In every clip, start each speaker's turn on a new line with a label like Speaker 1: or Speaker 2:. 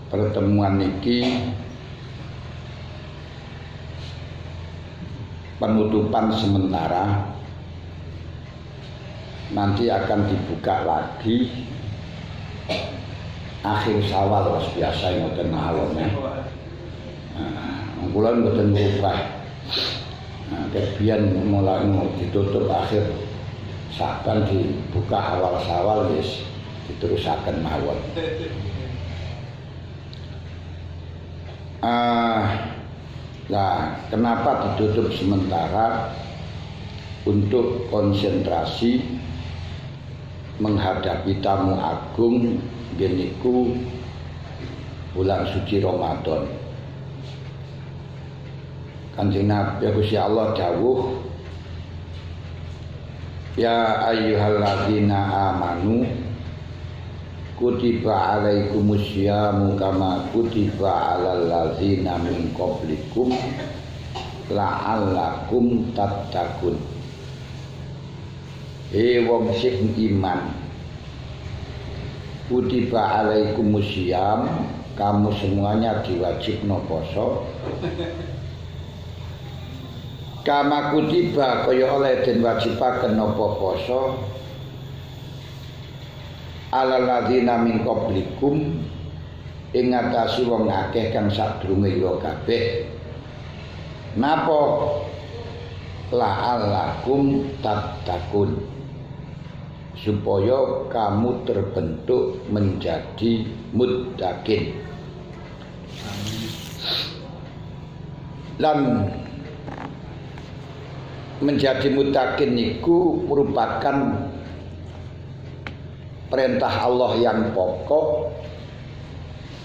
Speaker 1: pertemuan iki penutupan sementara, nanti akan dibuka lagi akhir Syawal biasa ngoten mawon ya. Kula mboten berubah. Kebiyen mulai ditutup akhir Saban dibuka awal Syawal wis diterusaken mawon. Nah, kenapa ditutup sementara? Untuk konsentrasi menghadapi tamu agung geniku bulan suci Ramadan. Kanjeng Nabi Gusti Allah dawuh, ya ayyuhalladzina amanu kutiba alaikumusyamu kama kutiba alal ladzina min qablikum la'allakum tattaqun. Wong sing iman, kutiba alaikumusyamu, kamu semuanya diwajibno poso kama kutiba kaya oleh den wajibaken napa poso alal ladzina min qablikum ing atase wong akeh kang sadurunge ira kabeh. Napa la'allakum tattaqun, supaya kamu terbentuk menjadi muttaqin. Lan menjadi muttaqin niku merupakan perintah Allah yang pokok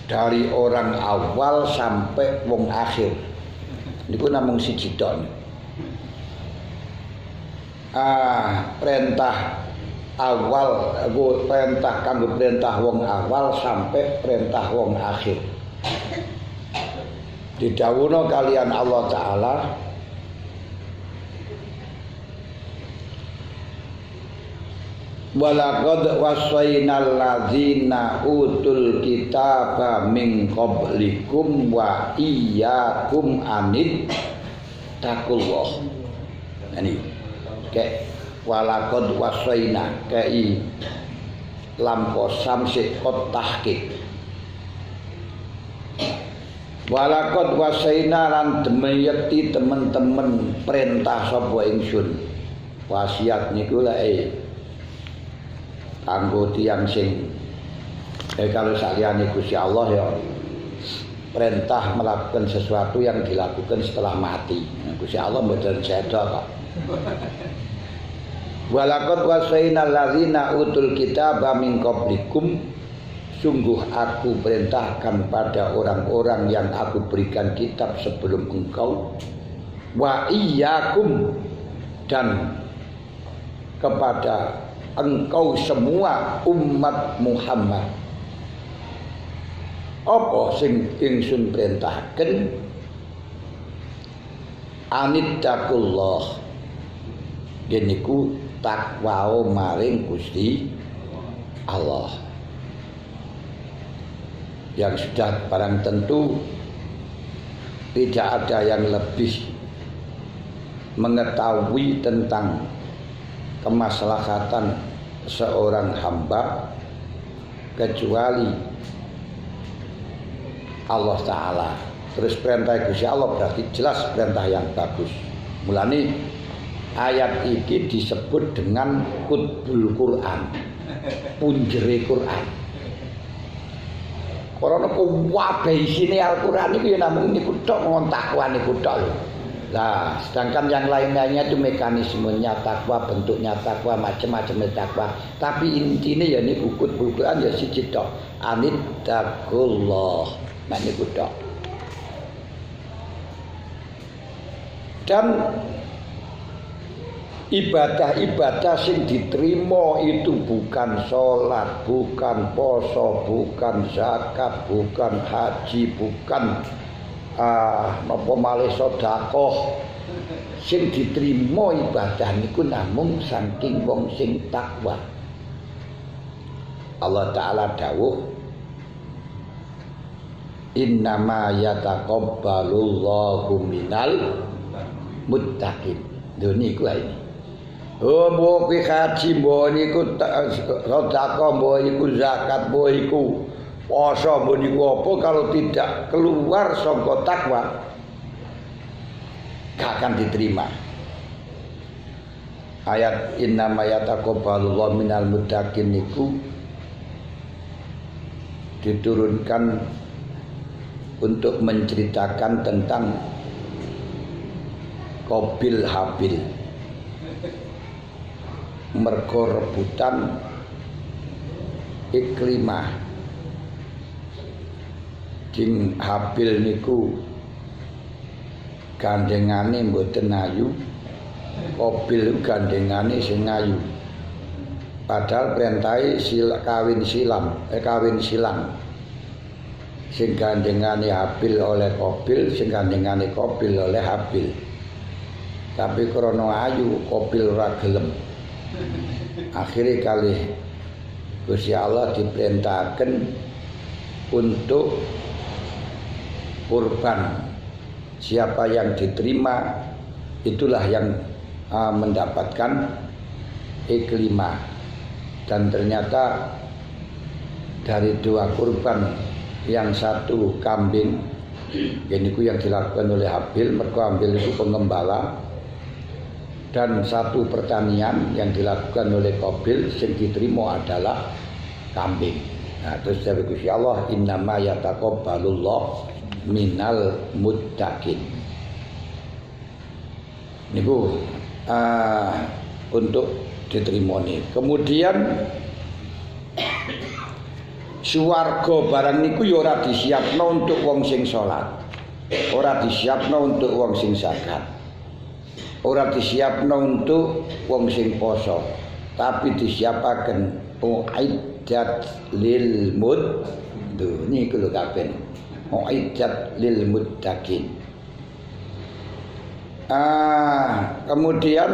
Speaker 1: dari orang awal sampai wong akhir. Niku namung siji tok. Perintah awal, perintah kanggo perintah wong awal sampai perintah wong akhir. Didhawuhna kalian Allah Ta'ala, walaqad wassaynal ladzina utul kitaba min qablikum wa iyyakum anit taqullah. Ini kayak walaqad wassayna kai lam qasam si qad tahqiq. Walaqad wassayna lan demeyekti temen-temen perintah sapa ingsun. Wasiat niku lek kanggo tiyang sing kalau saliyane Gusti Allah ya perintah melakukan sesuatu yang dilakukan setelah mati. Gusti Allah mboten seda kok. Walaqad wasainal ladzina utul kitaba min qablikum, sungguh aku perintahkan pada orang-orang yang aku berikan kitab sebelum engkau, wa iyyakum, dan kepada engkau semua umat Muhammad. Apa sing ingsun perintahken? Anittaqullah, geniku takwa maring Gusti Allah. Yang sudah barang tentu tidak ada yang lebih mengetahui tentang kemaslahatan seorang hamba kecuali Allah Ta'ala. Terus perintah Gusti Allah berarti jelas perintah yang bagus. Mulane ayat ini disebut dengan Qutbul Quran, punjere Quran. Karena kuwabe isine Al-Quran itu ya namung niku tok ngontakwa niku tok lho. Nah, sedangkan yang lain-lainnya itu mekanismenya takwa, bentuknya takwa, macam-macam takwa. Tapi intinya ya ini Qutbul Quran ya siji tok. Anittaqullah. Nah niku tok. Dan ibadah-ibadah sing diterima itu bukan sholat, bukan poso, bukan zakat, bukan haji, bukan napa malih sedekah. Sing diterima ibadah niku namung saking wong sing takwa. Allah Ta'ala dawuh, innama yataqabbalullahu minal muttaqin. Lho niku ae. Oh mbok kuwi haji mbok niku sedekah mbok iku zakat mbok iku puasa mbok niku apa kalau tidak keluar saka takwa gak akan diterima. Ayat innama yataqabbalullahu minal muttaqin niku diturunkan untuk menceritakan tentang Qabil Habil, mergo rebutan iklimah. Jing Habil niku gandengane mboten ayu, Qabil gandengane sing ayu. Padahal perintahe kawin silang. Sing gandengane Habil oleh Qabil, sing gandengane Qabil oleh Habil. Tapi krana ayu Qabil ora gelem. Akhire kalih Gusti Allah diperintahkan untuk kurban. Siapa yang diterima itulah yang mendapatkan iklimah. Dan ternyata dari dua kurban, yang satu kambing, ini yang dilakukan oleh Habil, mergo Habil itu pengembala, dan satu pertanian yang dilakukan oleh Qabil, yang diterima adalah kambing. Nah, terus dari Gusti Allah, innama yataqabbalullahu minal muttaqin. Niku untuk diterima nih. Kemudian swarga barang niku ya ora disiapno untuk wong sing salat, ora disiapno untuk wong sing zakat, ora disiapno untuk wong sing poso, tapi disiapaken uiddat lil muttaqin. Niku lho kabeh. Uiddat lil muttaqin. Kemudian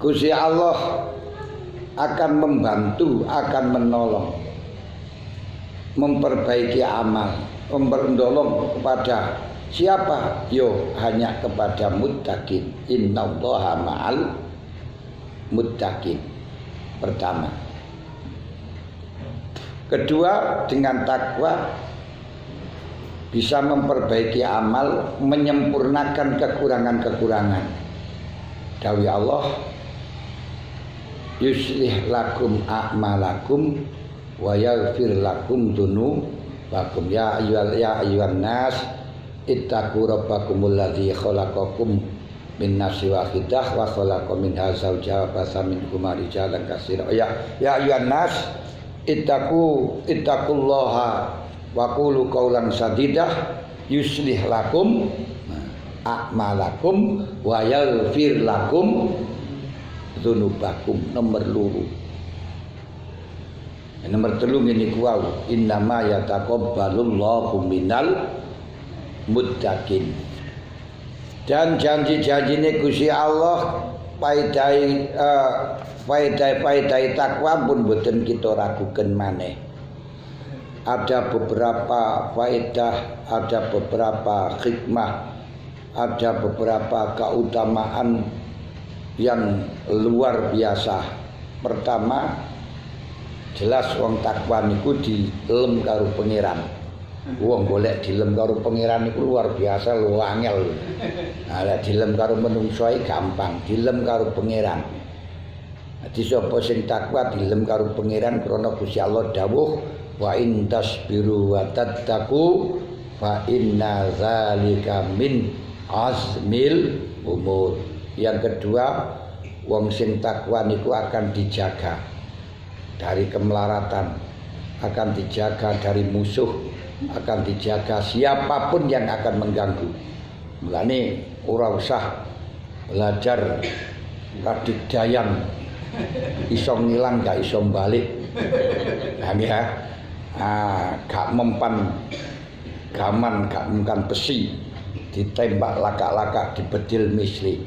Speaker 1: Gusti Allah akan membantu, akan menolong, memperbaiki amal, menolong kepada siapa? Yo hanya kepada muttaqin. Innallaha ma'al muttaqin. Pertama. Kedua, dengan takwa bisa memperbaiki amal, menyempurnakan kekurangan-kekurangan. Dawi Allah, yuslih lakum a'malakum wa yaghfir lakum dzunubakum. Ya ayyuhan nas ittaqu rabbakumul ladzi khalaqakum min nafsin wahidah wa khalaqa minha zawjaha wa basa minhum rijalan katsiran. Ya ayyuhan nas ittaqullaha wa qulu qawlan sadidah yuslih lakum a'malakum wa yaghfir lakum dzunubakum. Nomor loro. Nomor telu ngene ku wau, innama yataqabbalullahu minal muttaqin. Dan janji-janjine Gusti Allah faedah takwa pun boten kita ragukan maneh. Ada beberapa faedah, ada beberapa hikmah, ada beberapa keutamaan yang luar biasa. Pertama, jelas wong takwa niku dilem karo pangeran. Wong golek dilem karo pangeran niku luar biasa, lho angel. Nah, lek dilem karo menungso gampang, dilem karo pangeran. Dadi sapa sing takwa dilem karo pangeran krana Gusti Allah dawuh wa in tasbiru wa tattaqu fa inna dzalika min azmil umur. Yang kedua, wong sing takwa niku akan dijaga dari kemelaratan, akan dijaga dari musuh, akan dijaga siapapun yang akan mengganggu. Mulane ora usah belajar kadidayang iso ngilang gak iso balik. Ya. Gak mempan gaman, gak mempan besi, ditembak laka-laka, dibedil misli.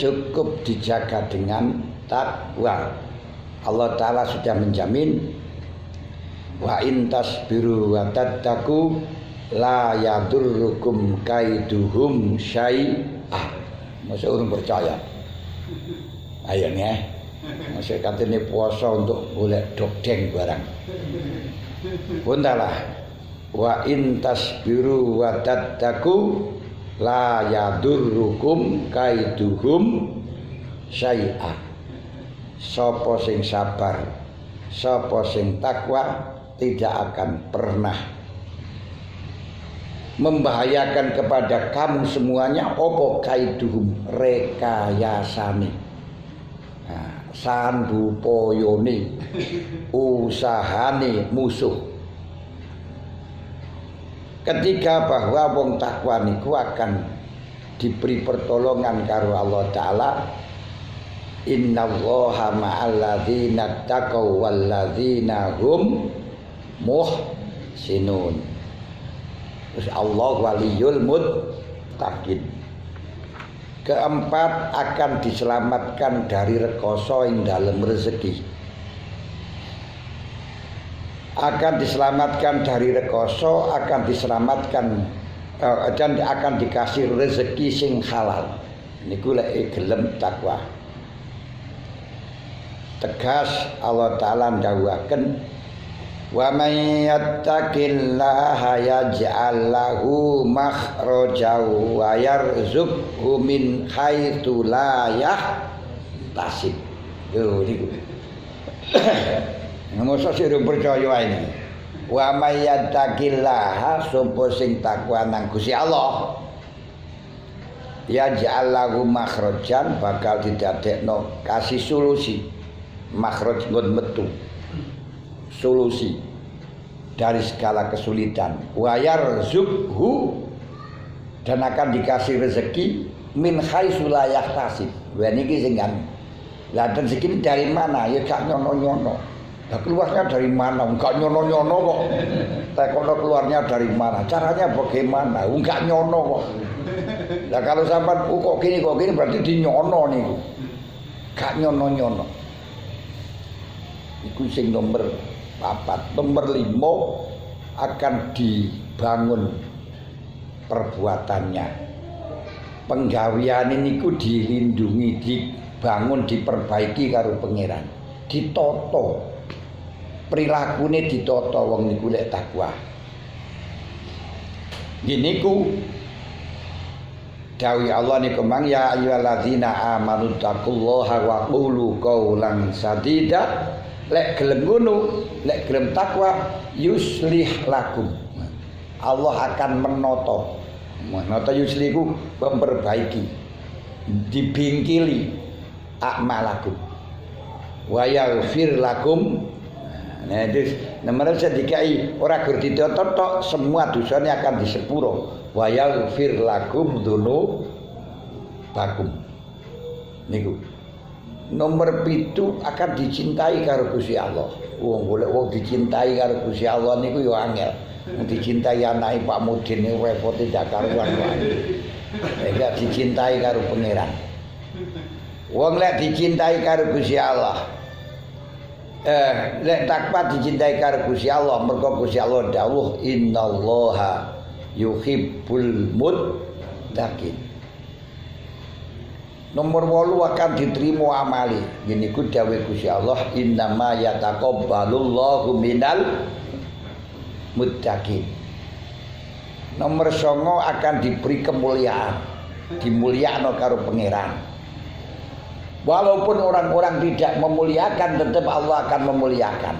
Speaker 1: Cukup dijaga dengan takwa. Allah Ta'ala sudah menjamin Wa in tasbiru wa tattaqu la yadurrukum kaiduhum syai'ah. Masa urung percaya. Ayo nih. Masa katene puasa untuk golek dokdeng barang. Puntalah. Wa in tasbiru wa tattaqu la yadurrukum kaiduhum syai'ah. Sapa sing sabar, sapa sing takwa tidak akan pernah membahayakan kepada kamu semuanya opo kaiduhum rekayasane. Nah, sandupoyone usahane musuh. Ketika bahwa wong takwa niku akan diberi pertolongan karo Allah Ta'ala. Innallaha ma'al ladzina taqaw wal ladzina hum muhsinun. Terus Allah waliyul muttaqin. Keempat, akan diselamatkan dari rekoso ing dalem rezeki. Akan diselamatkan dari rekoso, akan diselamatkan dan akan dikasih rezeki sing halal. Niku lek gelem takwa. Tegas Allah Ta'ala ndawuhaken wa may yattaqillaha yaj'al lahu makhrajan wa yarzuqhu min haitsu la yahtasib. Yo niku. Mosok sira percaya wae. Wa may yattaqillaha sapa sing takwa nang Gusti Allah. Yaj'al lahu makhrajan bakal didadekno kasih solusi. Makhraj nggon metu solusi dari segala kesulitan. Wa yarzuqhu dan akan dikasih rezeki min haitsu la yahtasib. Wa niki sing kan. Lah rezeki dari mana? Ya gak nyono-nyono. Lah keluarnya dari mana? Enggak nyono-nyono kok. Tekono keluarnya dari mana? Caranya bagaimana? Enggak nyono kok. Lah kalau sampean kok gini berarti dinyono niku. Gak nyono-nyono. Iku sing nomor 4. Nomor 5 akan dibangun perbuatannya. Penggawean niku dilindungi, dibangun, diperbaiki karo pangeran. Ditata. Prilakune ditata wong niku lek takwa. Giniku dawuh Allah niku mang ya ayyuhalladzina amanu taqullaha wa qulu qaulan sadida. Lek gelem ngono, lek gelem takwa yuslih lakum. Allah akan menata. Menata yuslihu memperbaiki, dibingkili akmalakum. Wa yaghfir lakum. Nah, itu nomor sedikai ora gur ditotok semua dosanya akan disepuro. Wa yaghfir lakum dzunubakum. Niku. Nomor 7 akan dicintai karo Gusti Allah. Wong golek wong dicintai karo Gusti Allah niku yo angel. Wong dicintai anake Pak Mudin niku repote dak karuan wae. Nek dicintai karo pangeran. Wong lek dicintai karo Gusti Allah. Lek takwa dicintai karo Gusti Allah, mergo Gusti Allah dawuh innallaha yuhibbul muttaqin. Nomor 8 akan diterima amali. Gini ku dawuh Gusti Allah innama yataqabbalullahu minal muttaqin. Nomor 9 akan diberi kemuliaan, dimulyakno karo pangeran. Walaupun orang-orang tidak memuliakan, tetap Allah akan memuliakan.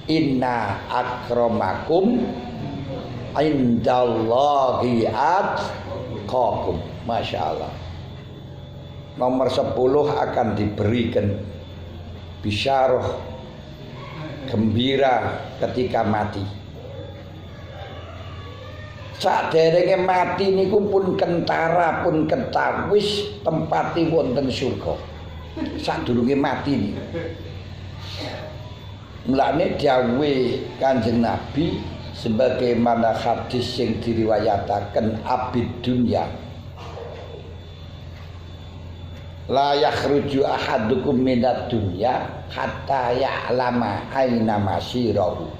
Speaker 1: Inna akramakum indallahi atqakum. Masya Allah. Nomor 10 akan diberikan bisyarah gembira ketika mati. Saderenge mati niku pun kentara pun ketawis tempati wonten surga. Sadurunge mati niku. Mulane dawuhe Kanjeng Nabi sebagaimana hadis yang diriwayataken abid dunya. La yakhruju ahadukum minad dunya hatta ya'lama aina masirahu.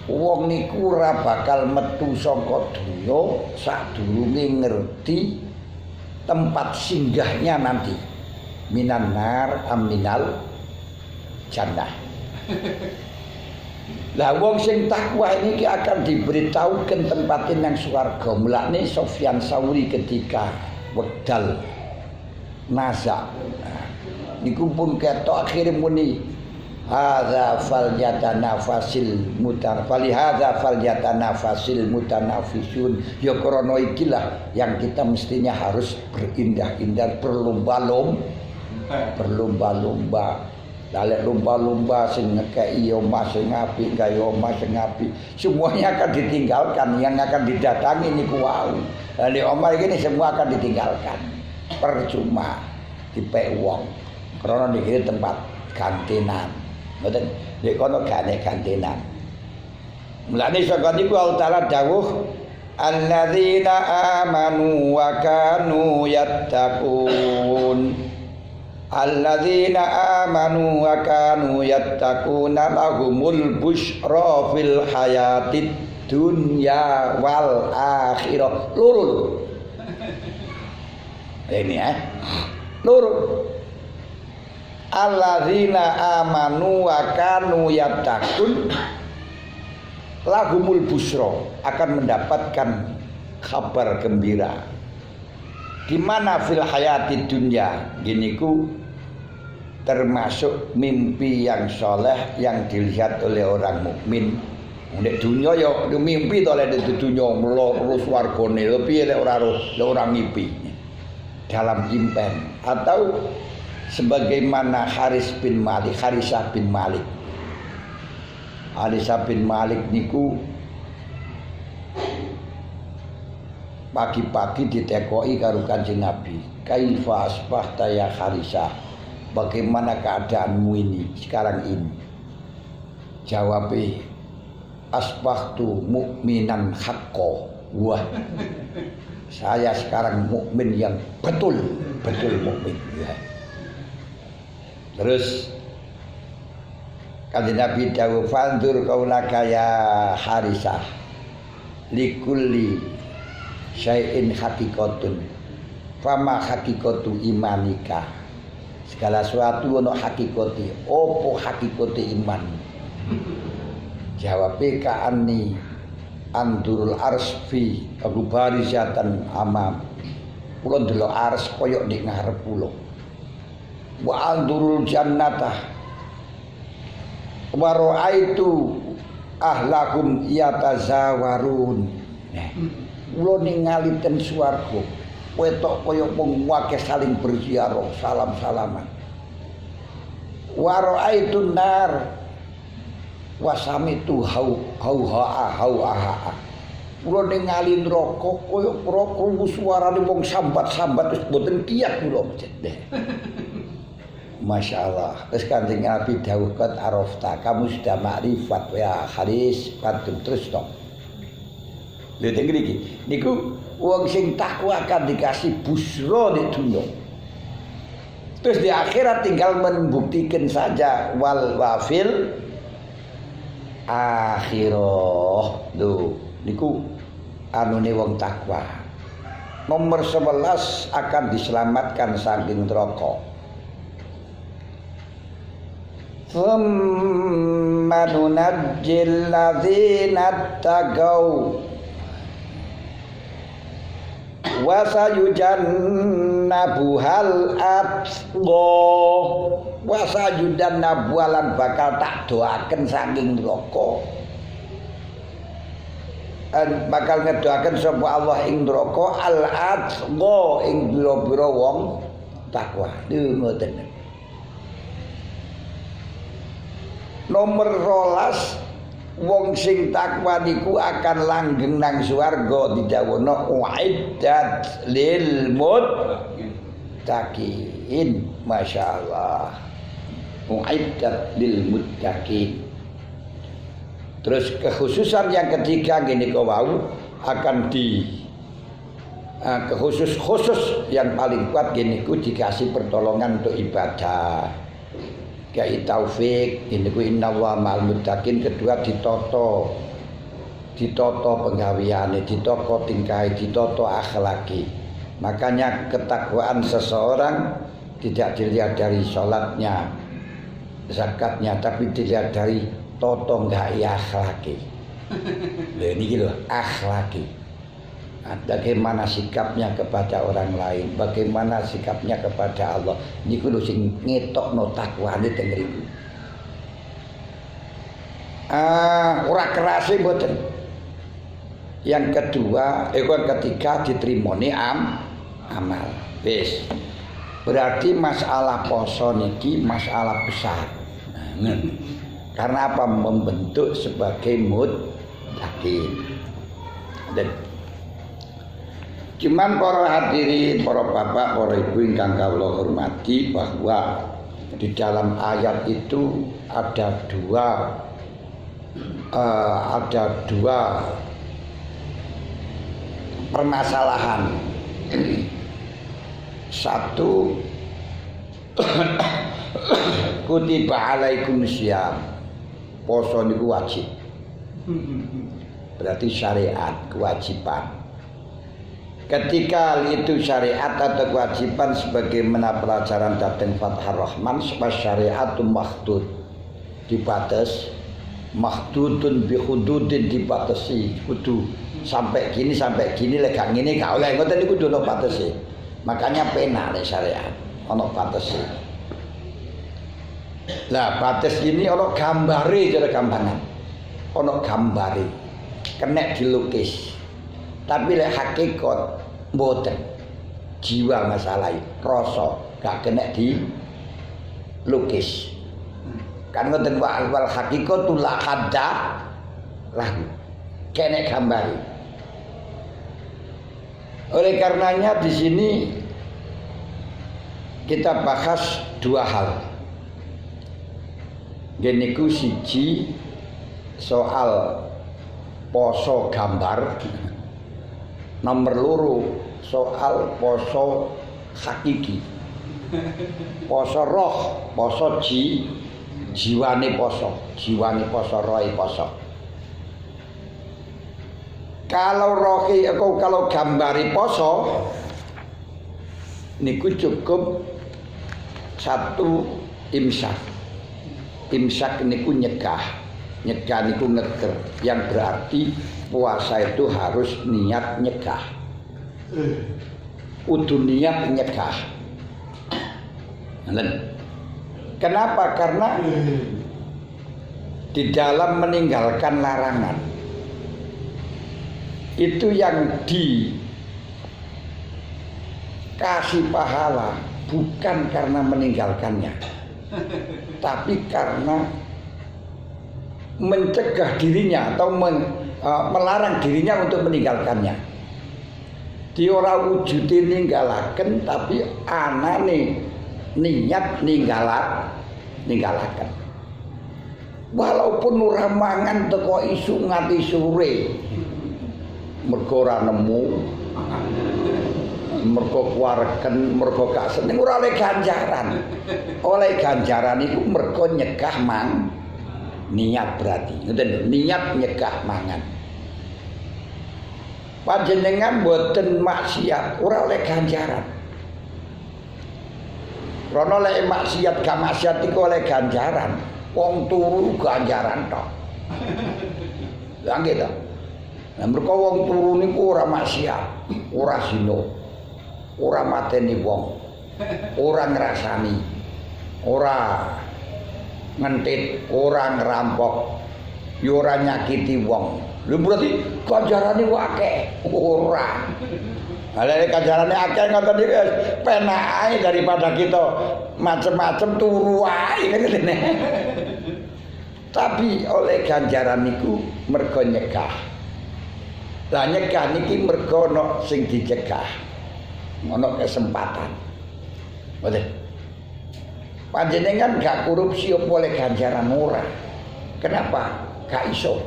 Speaker 1: Wong niku ora bakal metu saka donya sadurunge ngerti tempat singgahnya nanti. Minan nar aminal jannah. Lah wong sing takwa ini akan diberitahukan tempatin yang swarga. Mulane Sufyan Tsauri ketika wekdal nazak niku pun ketok akhire muni hadza falyatanafasil mutanafisun. Ya krana ikilah yang kita mestinya harus berindah-indah berlomba-lomba. Dalek lomba-lomba sing ngekeki omah sing apik, gawe omah sing apik, semuanya akan ditinggalkan. Yang akan didatangi niku wau. Lah nek omah iki semua akan ditinggalkan. Percuma dipek wong. Karena niki tempat gantenan. Mboten nek kono gak nek gantenan. Mulane saka niku Allah Taala dawuh alladzina amanu wa kanu yattaqun. Alladzina amanu wa kanu yattaquna lahumul busyra fil hayatid dunya wal akhirah. Loro. Ini loro. Alladzina amanu wa kanu yattaqun lahumul busyra, akan mendapatkan kabar gembira. Di mana fil hayatid dunya giniku termasuk mimpi yang soleh yang dilihat oleh orang mukmin. Nek dunya ya mimpi to lek dunya mloro swargane piye lek ora mimpi dalam impen. Atau sebagaimana Harisah bin Malik niku pagi-pagi ditekoki karo Kanjeng Nabi, kaifa asbahta ya Harisah, bagaimana keadaanmu ini sekarang ini? Jawabnya, asbahtu mukminan haqqo. Wah, saya sekarang mukmin yang betul mukmin. Ya. Terus Kanjeng Nabi dawuh, fandur kaulaka ya Harisah, likulli syai'in hakikatun, fama hakikatu imanika. Segala sesuatu ono hakikati. Opo hakikati iman? Jawabe ka'anni andurul arsfi agubarizatan amam. Kula ndelok ars kaya ning ngarep kula. Wa andurul jannata wa ra'aitu ahlakum yatazawarun. Kula ningali ten swarga, wetok kaya wong akeh saling berziarah, salam-salaman. Wa ra'aitun nar wa samitu hauha. Kula ningali neraka kaya krungu suarane wong sambat-sambat wis mboten kiyat kula mejet. Masya Allah. Terus Kanjeng Nabi dawuh qad arafta, kamu sudah makrifat ya Haris, pantun terus dong. Lihat iki niku wong sing takwa akan dikasih busra di dunia. Terus di akhirat tinggal membuktikan saja wal wafil akhirah. Lho niku anune wong takwa. Nomor 11 akan diselamatkan saking neraka. Thumma nunajjil ladzina taqaw wa sayujannabuhal atqa wa sayujannabuhalan bakal tak doaken saking neraka. Bakal ngedoaken sapa Allah ing neraka al atqa ing pira-pira wong takwa. Lho ngoten. Nomor 12 wong sing takwa niku akan langgeng nang swarga didhawuhna uiddat lil muttaqin. Masyaallah. Uiddat lil muttaqin. Terus kekhususan yang ketiga gini kau akan di khusus yang paling kuat gini ku dikasih pertolongan untuk ibadah. Kiai Taufik ini ku innallaha ma'al muttaqin. Kedua ditoto penggaweane, ditoto tingkahe, ditoto akhlaki. Makanya ketakwaan seseorang tidak dilihat dari sholatnya, zakatnya, tapi dilihat dari toto enggak akhlaki. Ini gitu akhlaki. Bagaimana sikapnya kepada orang lain, bagaimana sikapnya kepada Allah. Niku lho sing ngetokno takwane teng mriku. Ora kerase mboten. Yang kedua, ketiga diterimoni amal. Wis. Berarti masalah poso niki masalah besar. Karena apa? Membentuk sebagai muttaqin. Dan cuman para hadirin, para bapak, para ibu ingkang kawula hormati, bahwa di dalam ayat itu ada dua permasalahan. Satu, kutiba alaikum syiyam, poso niku wajib. Berarti syariat, kewajiban. Ketika itu syariat atau kewajiban sebagaimana pelajaran Daden Fathur Rahman, syariatun mahdud, dibatas, mahdudun bi hududin, dibatasi, kudu sampai gini lek gak ngene gak oleh, ngoten niku kudu ono batese. Makanya pena nek syariat ono batese. Lah batas ini ono gambare, cara gampangan. Ono gambare. Kena dilukis. Tapi lek hakikat mboten. Jiwa masalah, rasa gak kena dilukis. Kan ngoten wal hakikatul la hadda lahu. Kena gambari. Oleh karenanya di sini kita bahas dua hal. Geniku siji soal poso gambar. Nomor loro soal poso hakiki. Poso roh, poso jiwane poso, rohe poso. Kalau rohi, kalau gambari poso niku cukup satu imsak. Imsak niku nyegah niku ngeger, yang berarti puasa itu harus niat nyegah. Kudu niat nyegah. Kenapa? Karena di dalam meninggalkan larangan itu yang dikasih pahala bukan karena meninggalkannya, tapi karena mencegah dirinya atau melarang dirinya untuk meninggalkannya. Di ora wujude ninggalaken, tapi anane niat ninggalaken. Walaupun ora mangan teko isu nganti sore, mergo ora nemu, mergo kuwaregen, mergo gak seneng, ora oleh ganjaran. Oleh ganjaran itu mergo nyegah niat, berarti ngoten, niat nyegah mangan. Panjenengan boten maksiat ora oleh ganjaran. Rono lek maksiat gak maksiat iku oleh ganjaran. Wong turu ganjaran tok. Lah nggih to. Lah mergo wong turu niku ora maksiat, ora zina, ora mateni wong, ora ngrasani, ora ngentit, ora ngerampok, yo ora nyakiti wong. Lho berarti ganjarane akeh. Ora. Lah nek ganjarane akeh ngoten iki penak ae daripada kita macem-macem turu ae ngene. Tapi oleh ganjaran niku mergo nyegah. Lah nyegah niki mergo ana sing dicegah. Ana kesempatan. Betul. Panjenengan gak korupsi apa oleh ganjaran ora. Kenapa? Gak iso.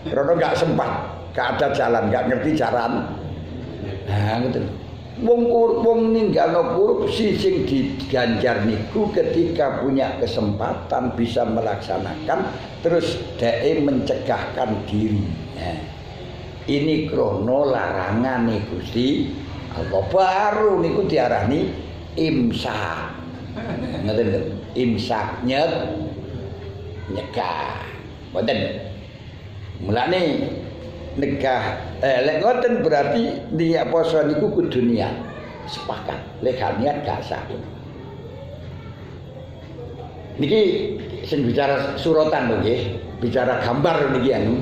Speaker 1: Karena gak sempat, gak ada jalan, gak ngerti jalan. Nah gitu. Wong ninggalno korupsi sing diganjar niku ketika punya kesempatan bisa melaksanakan terus dhek mencegahkan diri. Ini krono larangane Gusti Allah baru niku diarani imsak. Ngoten imsak nyegah. Mboten. Mulane negah lek ngoten berarti niat poso niku kudu niat sepakat lek gak niat gak sah niki sing bicara suratan lho nggih bicara gambar niki anu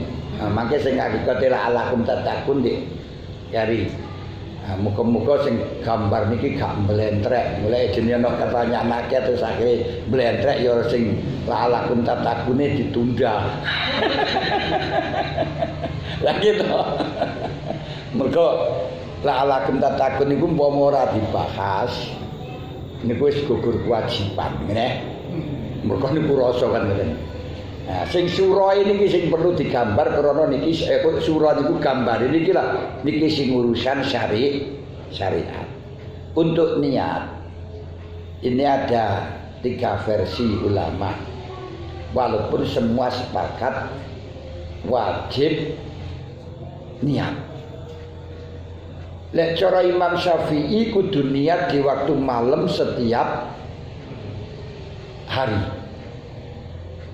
Speaker 1: mangke sing hakikate la alakum tatakun nggih kari muga-muga sing gambar niki gak mblentrek mulai jenenge ana pertanyaanake terus akhire mblentrek ya sing la alakum tatakune ditunda. Lagi to. Mergo la alakum tatakun niku umpama ora dibahas niku wis gugur kewajiban ngene. Mergo niku rasa kan ngene. Nah, sing sura niki sing perlu digambar karena niki sura niku gambar niki lah niki sing urusan syariat. Untuk niat ini ada 3 versi ulama. Walaupun semua sepakat wajib niat. Lek cara Imam Syafi'i kudu niat di waktu malam setiap hari.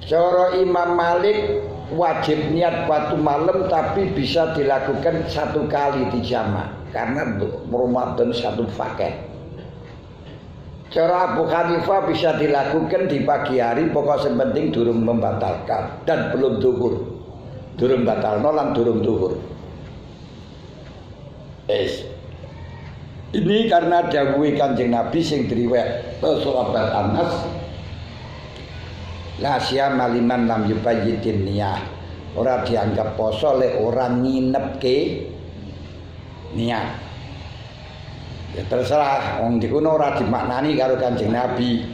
Speaker 1: Cara Imam Malik wajib niat waktu malam tapi bisa dilakukan 1 kali di jamak karena Ramadan 1 paket. Cara Abu Hanifah bisa dilakukan di pagi hari pokok sepenting durung membatalkan dan belum zuhur. Durung batalno lan durung zuhur. Ini karena dawuhe Kanjeng Nabi sing diriwayat sahabat Anas la siyama liman lam yubayyitin niyah. Ora dianggap poso lek ora nginepke niat. Ya terserah wong dikono ora dimaknani karo Kanjeng Nabi.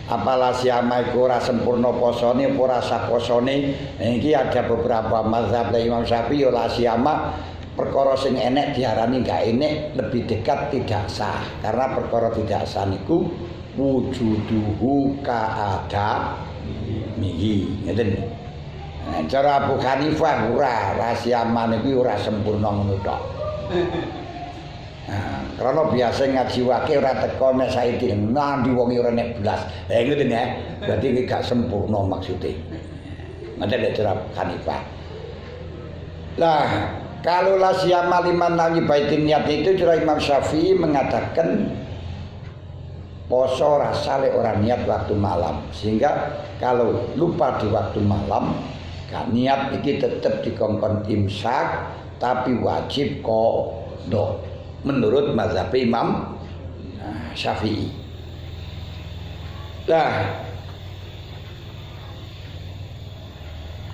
Speaker 1: Apalah siyama iku ora sempurna posone apa ora sah posone. Iki ada beberapa mazhab Imam Syafi'i ya la siyama perkara sing enek diarani gak enek lebih dekat tidak sah karena perkara tidak sah niku wujuduhu ka'ada mihi ngeten. Nah, cara Abu Hanifah ora rasiyama niku ora sempurna ngono tok. Nah, karena biasa ngaji wake ora teko nek saiki nandi wong ora nek blas. Lah ngoten ya. Berarti iki gak sempurna maksude. Ngoten lek cara Hanifah. Lah kalau la siyama liman lam baitin niat itu cara Imam Syafi'i mengatakan poso rasale orang niat waktu malam sehingga kalau lupa di waktu malam gak niat iki tetap dikongkon imsak tapi wajib qada menurut mazhab Imam Syafi'i. Nah,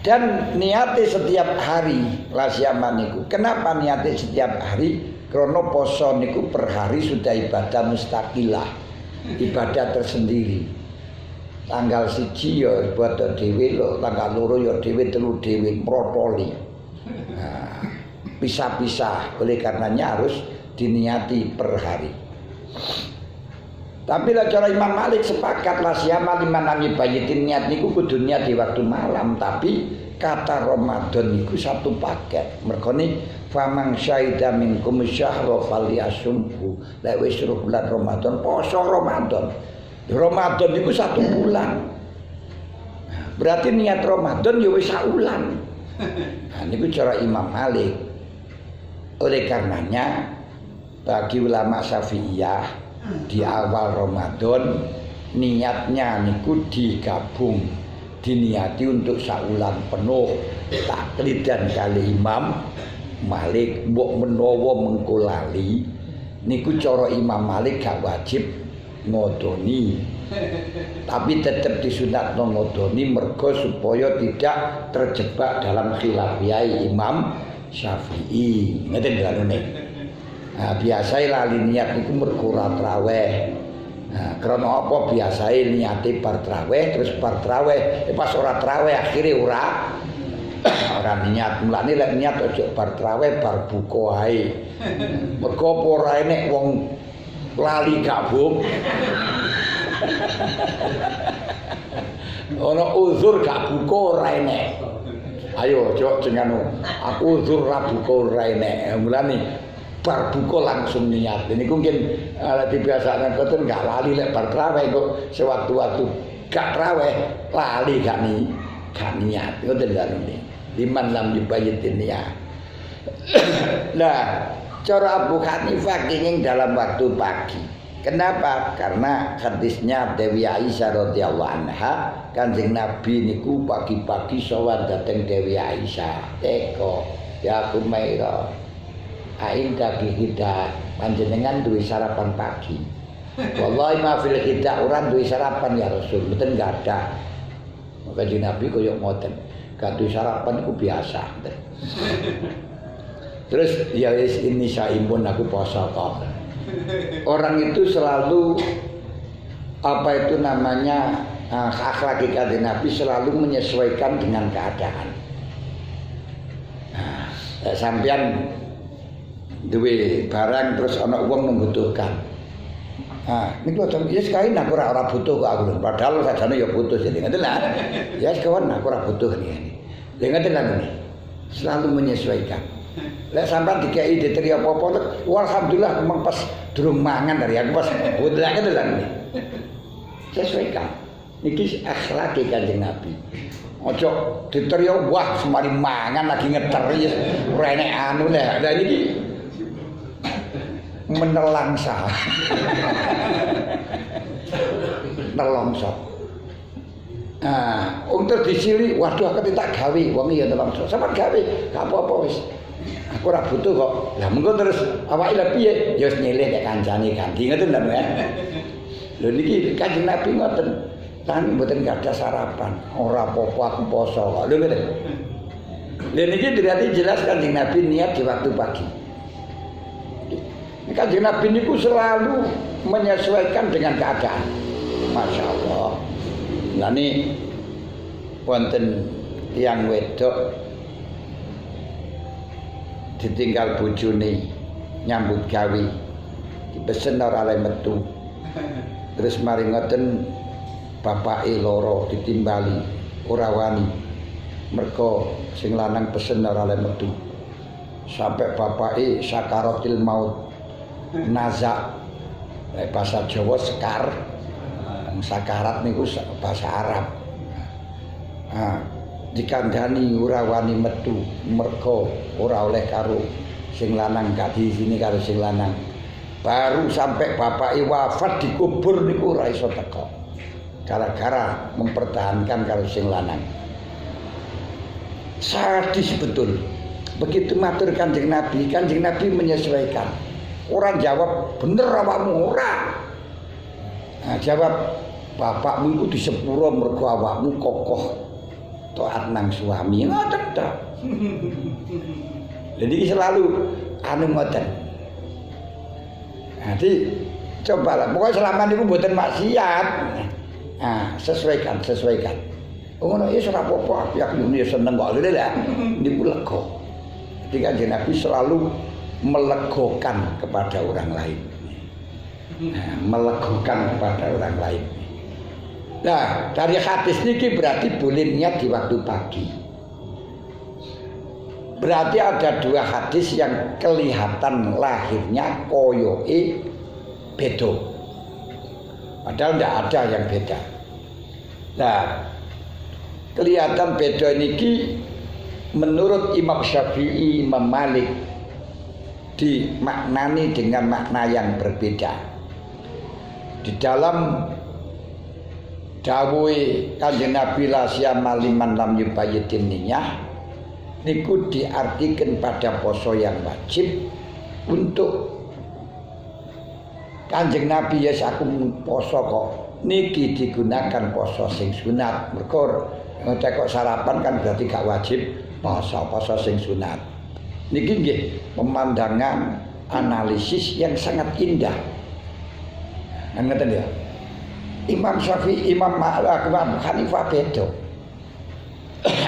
Speaker 1: dan niate setiap hari lasyaman niku. Kenapa niate setiap hari? Karena poso niku per hari sudah ibadah mustaqilah, ibadah tersendiri. Tanggal 1 ya ibadah dhewe lho, tanggal 2 ya dhewe, 3 dhewe protoli. Nah, pisah-pisah. Oleh karenanya harus diniati per hari. Tapi lah cara Imam Malik sepakat lah siyama liman lam yubayyitin niat niku kudu niat di waktu malam tapi kata Ramadan niku 1 paket. Mergone famang syahida minkum syahra falyasumhu. Lek wis bulan Ramadan poso Ramadan. Ramadan niku 1 bulan. Berarti niat Ramadan ya wis saulan. Nah niku cara Imam Malik. Oleh karenanya bagi ulama Syafi'iyah di awal Ramadan niatnya niku digabung diniati untuk saulan penuh taklid dan kali Imam Malik mbok menawa mengko lali niku cara Imam Malik gak wajib ngodoni tapi tetap disunatno ngodoni mergo supaya tidak terjebak dalam khilafiyah Imam Syafi'i ngeten dalane. Nah, biasanya lali niat itu mergo traweh. Nah, karena apa biasanya niate bar traweh terus bar traweh pas ora traweh akhirnya ora ora niat. Mulane lek niat aja bar traweh bar buka ae. Mergo apa ora enek wong lali gak buk. Ana uzur gak buka ora enek. Ayo aja jeneng aku uzur ra buka ora enek. Mulane bar buka langsung niat. Niku mungkin dibiasakan koten gak lali lek bar traweh kok sewaktu-waktu gak traweh lali gak niat. Ngoten lho niki. Liman lam yubayyitin niat. Nah, cara Abu Hanifah kenging dalam waktu pagi. Kenapa? Karena hadisnya Dewi Aisyah radhiyallahu anha, Kanjeng Nabi niku pagi-pagi sowan dhateng Dewi Aisyah. Teko, ya Kumaira. Aing dagi kita panjenengan duwe sarapan pagi. Wallahi ma fil kita orang duwe sarapan ya Rasul, mboten gadah. Maka Kanjeng Nabi koyo ngoten. Gak duwe sarapan iku biasa. Terus ya wis ini saimun aku poso kok. Orang itu selalu apa itu namanya akhlak Kanjeng Nabi selalu menyesuaikan dengan keadaan. Nah, sampean duwe barang terus ana wong membutuhkan. Niku ya sekali aku ora butuh kok aku. Padahal sajane ya butuh jadi ngoten lah. Ya kawan aku ora butuh ini. Ya ngoten lah ini. Selalu menyesuaikan. Lek sampean dikei diteri apa-apa, alhamdulillah memang pas durung mangan dari aku pas butuh ngoten lah ini. Sesuaikan. Niki akhlak Kanjeng Nabi. Ojo diteri wah semari mangan lagi ngeteri ora enek anu lah. Lah niki menelangsa nelongso. Untuk disili waduh aku tak gawe wong ya nelongso sampean gawe gak apa-apa wis aku ora butuh kok. Lah mengko terus awake lha piye ya wis nyilih nek kancane ganti ngoten lho ya. Lho niki Kanjeng Nabi ngoten lan mboten gadah sarapan ora apa-apa aku poso kok lho ngoten. Lha niki berarti jelas Kanjeng Nabi niat di waktu pagi. Kanjeng Nabi niku selalu menyesuaikan dengan keadaan. Masya Allah. Nah ini wonten tiyang wedok ditinggal bojone nyambut gawe dipesen ora oleh metu. Terus mari ngoten bapake lara ditimbali ora wani. Mergo sing lanang pesen ora oleh metu. Sampai bapake sakaratil maut. Nazak bahasa Jawa sekar sakarat niku bahasa Arab. Dikandhani ora wani metu mergo ora oleh karo sing lanang gak diizini karo sing lanang. Baru sampai bapake wafat dikubur niku ora iso teko. Gara-gara mempertahankan karo sing lanang. Sadis betul. Begitu matur Kanjeng Nabi menyesuaikan. Orang jawab bener awakmu ora. Jawab bapakmu itu di sepuro mergo awakmu kokoh taat nang suami ngoten ta. Jadi selalu anu ngoten. Jadi cobalah pokoknya selama niku mboten maksiat. Sesuaikan. Ngono ya ora apa-apa aku ya seneng kok lho lah. Niku lega. Jadi Kanjeng Nabi selalu melegokan kepada orang lain. Melegokan kepada orang lain. Nah, dari hadis ini berarti boleh niat di waktu pagi. Berarti ada dua hadis yang kelihatan lahirnya koyoke beda. Padahal tidak ada yang beda. Nah, kelihatan beda niki menurut Imam Syafi'i, Imam Malik dimaknani dengan makna yang berbeda. Di dalam dawuhe Kanjeng Nabi la siyama liman lam yubayyitin niyah niku diartikan pada poso yang wajib untuk Kanjeng Nabi ya aku poso kok niki digunakan poso sing sunat. Mergo kok sarapan kan berarti gak wajib poso sing sunat. Niki nggih pemandangan analisis yang sangat indah. Ngeten ya. Imam Syafi'i, Imam Abu Hanifah beda.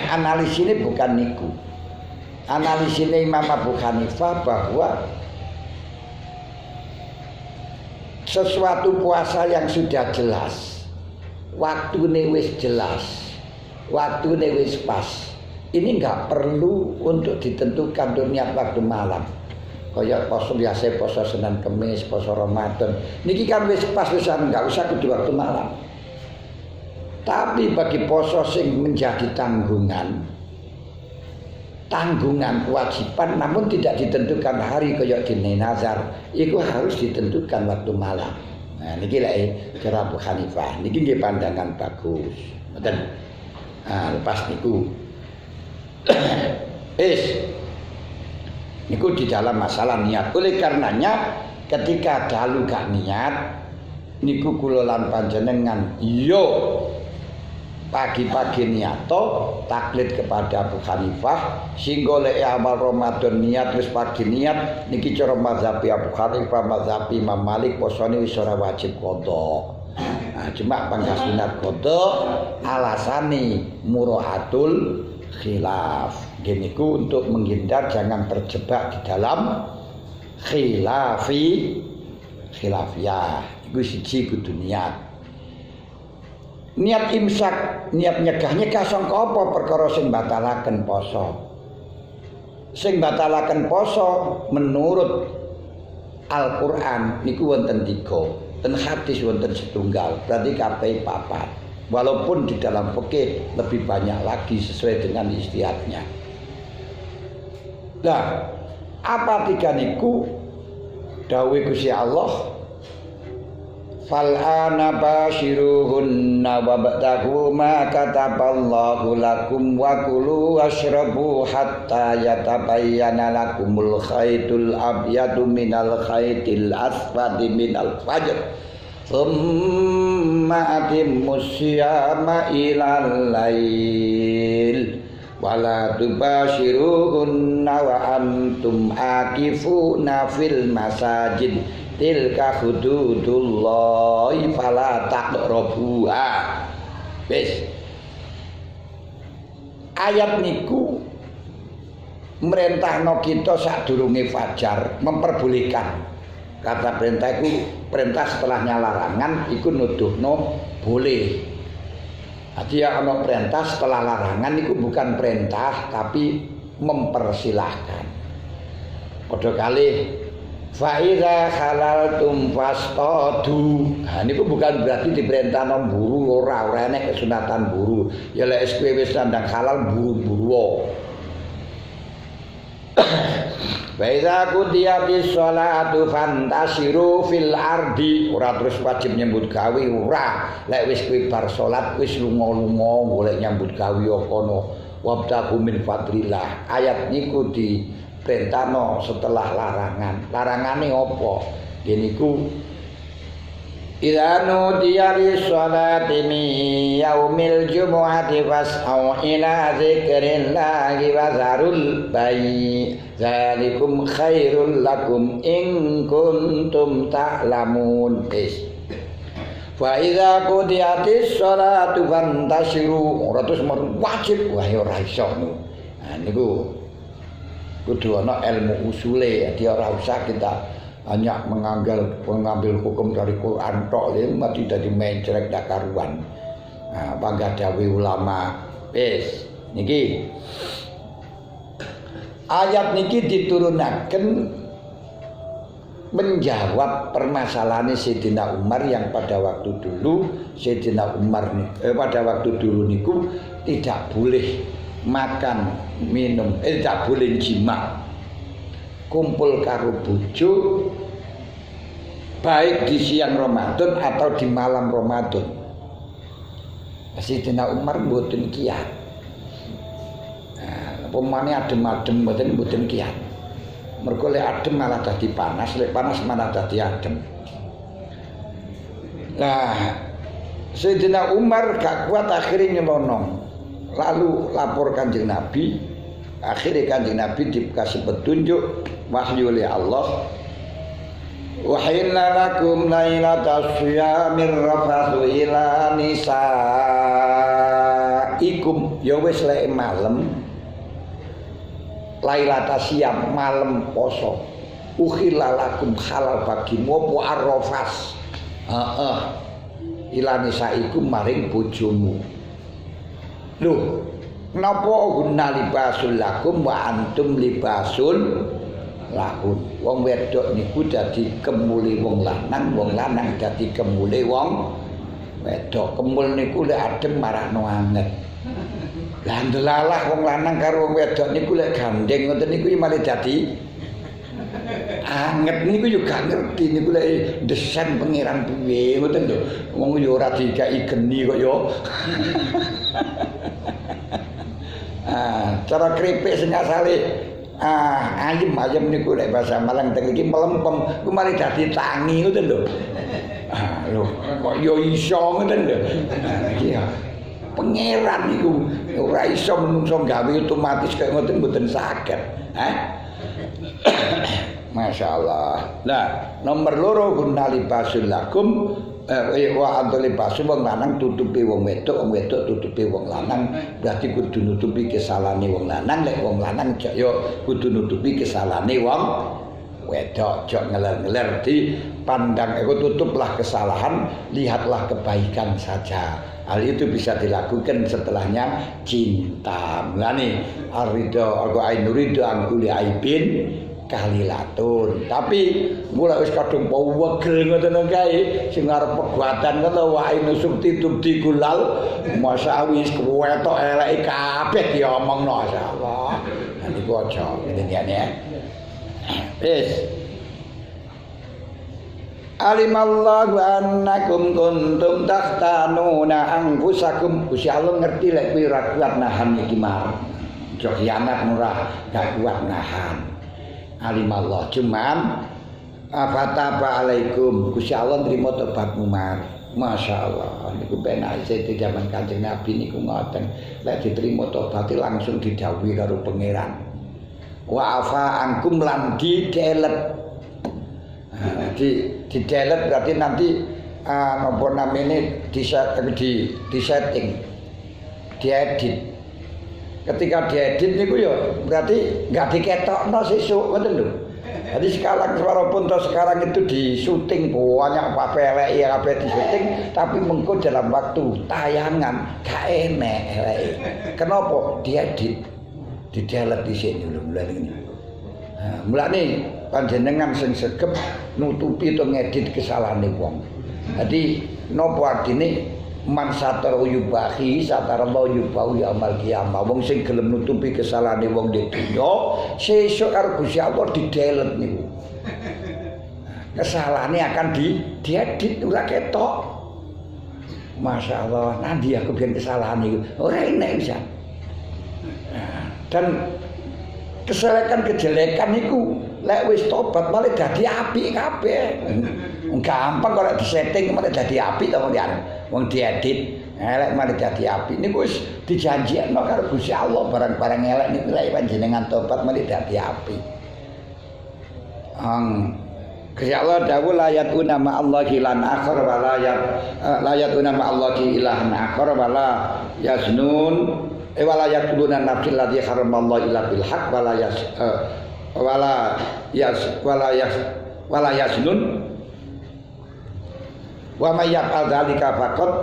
Speaker 1: Analisis ini bukan niku. Analisis ini Imam Abu Hanifah bahwa sesuatu puasa yang sudah jelas, waktune wis jelas, waktune wis pas. Ini enggak perlu untuk ditentukan niat waktu malam. Kayak poso biasa, poso Senin Kemis, poso Ramadan. Niki kan wis pas wisan, enggak usah kudu waktu malam. Tapi bagi poso sing menjadi tanggungan kewajiban namun tidak ditentukan hari kaya dene nazar, itu harus ditentukan waktu malam. Nah niki lek cara Abu Hanifah, niki nggih pandangan bagus. Ngoten. Lepas niku niku di dalam masalah niat. Oleh karenanya ketika dalu gak niat niku kula lan panjenengan pagi-pagi niato taklid kepada Abu Hanifah sehingga lek amal Ramadan niat wis pagi niat niki cara mazhab Abu Hanifah, mazhab Imam Malik posone wis ora wajib qadha. Nah, cuma pangkas sunat qadha alasane muraatul khilaf. Giniku untuk menghindar jangan terjebak di dalam khilafiyah. Iku siji kudu niat. Niat imsak, niat nyegah sangka apa perkara sing batalaken poso. Sing batalaken poso menurut Al-Qur'an niku wonten 3, ten hadis wonten 1, berarti kabeh 4. Walaupun di dalam fikih lebih banyak lagi sesuai dengan istihadnya. Nah, apa 3 niku? Dawuh Gusti Allah, fal ana bashiruhunna wabtaghu ma kataballahu lakum wa kulu washrabu hatta yatabayyana lakumul khaytul abyadu minal khaytil asfadi minal fajr thumma atimmus siyama ilal lail wala tubashiruhunna wa antum akifuna fil masajid tilka hududullahi fala taqrabuha. Wis. Ayat niku merintahno kita sadurunge fajar, memperbolehkan. Kata perintah iku perintah setelahnya larangan iku nuduhno boleh. Jadi ana perintah setelah larangan iku bukan perintah tapi mempersilahkan. Padha kalih fa iza halaltum fastadu. Nah niku bukan berarti diperintahno mburu, ora enek kesunatan mburu. Ya lek wis nandang halal mburu-mburu. Wa iza qudiyatis sholatu fantasiru fil ardi. Ora terus wajib nyambut gawe ora. Lek wis kuwi bar salat wis lunga-lunga golek nyambut gawe kono. Wabtaqu min fadlillah. Ayat niku perintahno setelah larangan. Larangane apa? Deniku idza nudiya lis-sholati min yaumil jumu'ati fas'au ila dzikrillahi wa dzarul bai' dzalikum khairul lakum in kuntum ta'lamun. Fa idza qudiyatis sholatu fantashiru. Ora terus wajib wah ora iso. Nah niku kudu ana ilmu usule, jadi ora usah kita hanya mengambil hukum dari Quran tok lho mati dadi mencrek dak karuan. Nah, panggah dawuh ulama. Wis, niki ayat niki diturunaken menjawab permasalahan Sayyidina Umar yang pada waktu dulu Sayyidina Umar pada waktu dulu niku tidak boleh makan minum, tidak boleh jima, kumpul karo bojo baik di siang Ramadan atau di malam Ramadan. Sayyidina Umar mboten kiyat. Nah, pemane adem-adem mboten kiyat. Mergo lek adem malah dadi panas, lek panas malah dadi adem. Nah, Sayyidina Umar gak kuat akhirnya nyelonong. Lalu lapor Kanjeng Nabi. Akhirnya Kanjeng Nabi dikasih petunjuk wahyu oleh Allah. Wahilla lakum lailatas syiyamir rafathu ila nisaikum. ya wis lek malam Lailata siam malam poso ukhilalakum halal bagimu apa arrafas ilani saiku maring bojomu lho napa guna libasul lakum wa antum libasul lahun wong wedok niku dadi kemuli wong lanang dadi kemuli wong wedok kemul niku lek adem marakno anget lah ndelalah wong lanang karo wong wedok niku lek gandeng ngoten niku malah dadi anget niku yo gak ngerti niku lek desain pangeran piye ngoten lho wong yo ora dikai geni kok yo cara kripik sing asale ayem niku lek bahasa Malang teng iki melempem ku malah dadi tangi ngoten lho lho kok yo iso ngoten lho iki ya pangeran niku ora iso menungso gawe otomatis kaya ngoten mboten saged masyaallah. Nah, nomor 2 guna libasul lakum wa antul libasul wong lanang tutupi wong wedok tutupi wong lanang berarti kudu nutupi kesalahane wong lanang lek wong lanang ya kudu nutupi kesalahane wong wedok jok ngeler-ngeler di pandang tutuplah kesalahan lihatlah kebaikan saja. Hal itu bisa dilakukan setelahnya cinta. Mulane arido aku ainurido angkuli aibin kalilatun. Tapi mulai wis kadung wegel ngoten kae sing arep pegatan ngono wae nusukti tubdi gulal masa wis kewetok eleke kabeh diomongno masyaallah. Nah niku aja ngene ya. Wis alimallahu annakum kuntum takhtanuna anfusakum. Gusti Allah ngerti lek kowe ora kuat nahan iki mar. Aja khianat murah gak kuat nahan. Alimallah cuman afataba alaikum. Gusti Allah nrimo tobatmu mar. Masyaallah niku penak di zaman Kanjeng Nabi niku ngoten. Lek diterima tobat langsung didhawuhi karo pangeran. Wa afa ankum lan didelet. Didelet berarti nanti apa namanya di setting diedit. Ketika diedit niku ya berarti enggak diketokno sesuk ngoten lho. Jadi sekarang walaupun sekarang itu di syuting banyak apa elek ya kabeh di syuting tapi mengko dalam waktu tayangan gak enek eleke. Kenapa? Diedit. Didelet dhisik lho mulane ini. Mulane panjenengan sing segep nutupi to ngedit kesalahane wong. Dadi napa artine man satara yubahi satara Allah yubahu yaumil qiyamah. Wong sing gelem nutupi kesalahane wong di dunya sesuk karo Gusti Allah didelet niku. Kesalahane akan diedit ora ketok. Masyaallah, nanti aku biyen kesalahan niku. Ora enek bisa. Dan kejelekan niku lek wis tobat malah dadi apik kabeh. Gampang kok lek disetting malah dadi apik to wong diedit. Lek malah dadi apik niku wis dijanjikno karo Gusti Allah barang-barang elek niku lek panjenengan tobat malah dadi apik. Gusti Allah dawuh layat unama Allahi lan akhir wala layat unama Allahi ilahan akhir wala yaznun wala yaquluna nafsil ladzi haramallahu illa bil haqq wala yaznun wa may yaf'al dzalika faqad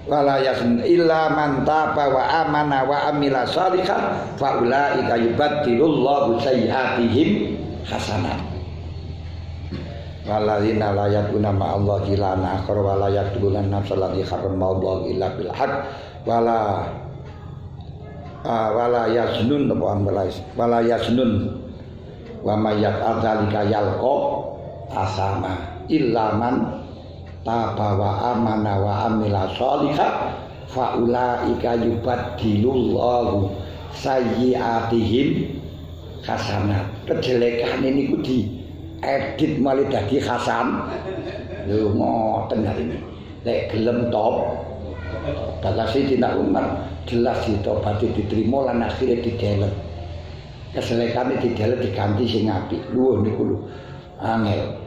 Speaker 1: wala yaznun illa man taba wa amana wa amila shalihan fa ulaika yubaddilullahu sayyi'atihim hasanat. Waladzina la yaquna ma'allahi ilahan akhar wa la yaqtuluna nafsal lati haramallahu illa bil haqq wala yaznun wala yaznun wa may yaf'al dzalika yalqa asama illa man taba wa amana wa amila shalihan fa ulaika yubaddilullahu sayyi'atihim hasanat. Kejelekan ini ku di edit malah dadi hasan. Lho ngoten ini. Lek gelem top batasi tindak Umar jelas ditobati diterima lan akhire didelet. Keselekane didelet diganti sing apik. Lho niku lho angel.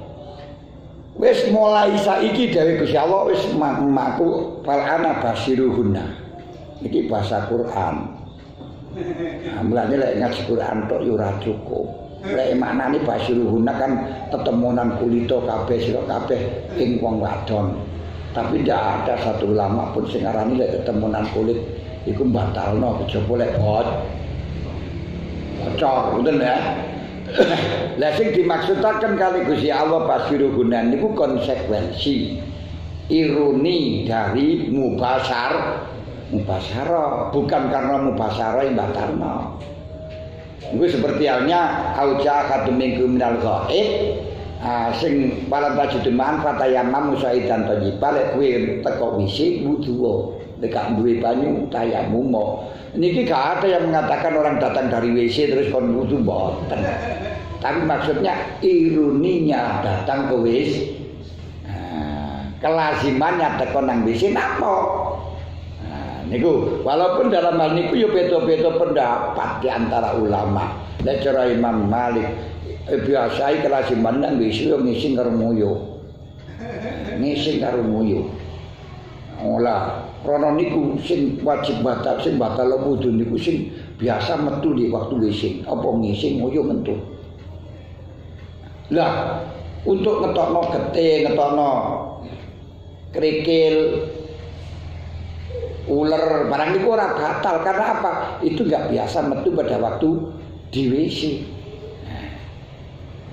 Speaker 1: Wis mulai saiki dawuh Gusti Allah wis maku fal ana basiruhunna. Iki bahasa Quran. Nah, mulane lek ngaji Quran tok yo ora cukup. Lek maknane basiruhunna kan tetemunan kulito kabeh sira kabeh ing wong wadon. Tapi tidak ada satu ulama pun sing arani lek tetemunan kulit iku batalno kejaba lek bocor, ngoten ya. Lah sing dimaksudaken kali Gusti Allah basiruhunna niku konsekuensi ironi dari mubasara, bukan karena mubasara yang batalno. Iku seperti halnya auja kademingku minal ghaib, sing paling tajudeman fatayamam musaidan thayyibah lek kuwi teko wisi wudu lek gak duwe banyu tayamum. Niki gak ada yang mengatakan orang datang dari WC terus kon wudu mboten. Tapi maksudnya ironinya datang ke WC. Kelazimannya teko nang WC napa? Niku walaupun dalam hal niku yo beda-beda pendapat di antara ulama. Lek cara Imam Malik biasa kelaziman nang WC yo ngising karo moyo. Ngising karo moyo. Olah krana niku sing wajib batal sing batal wudu niku sing biasa metu di waktu ngising apa ngising moyo metu. Lah untuk ngetokno getih, ngetokno krikil, ular barang niku ora batal karena apa? Itu enggak biasa metu pada waktu di WC.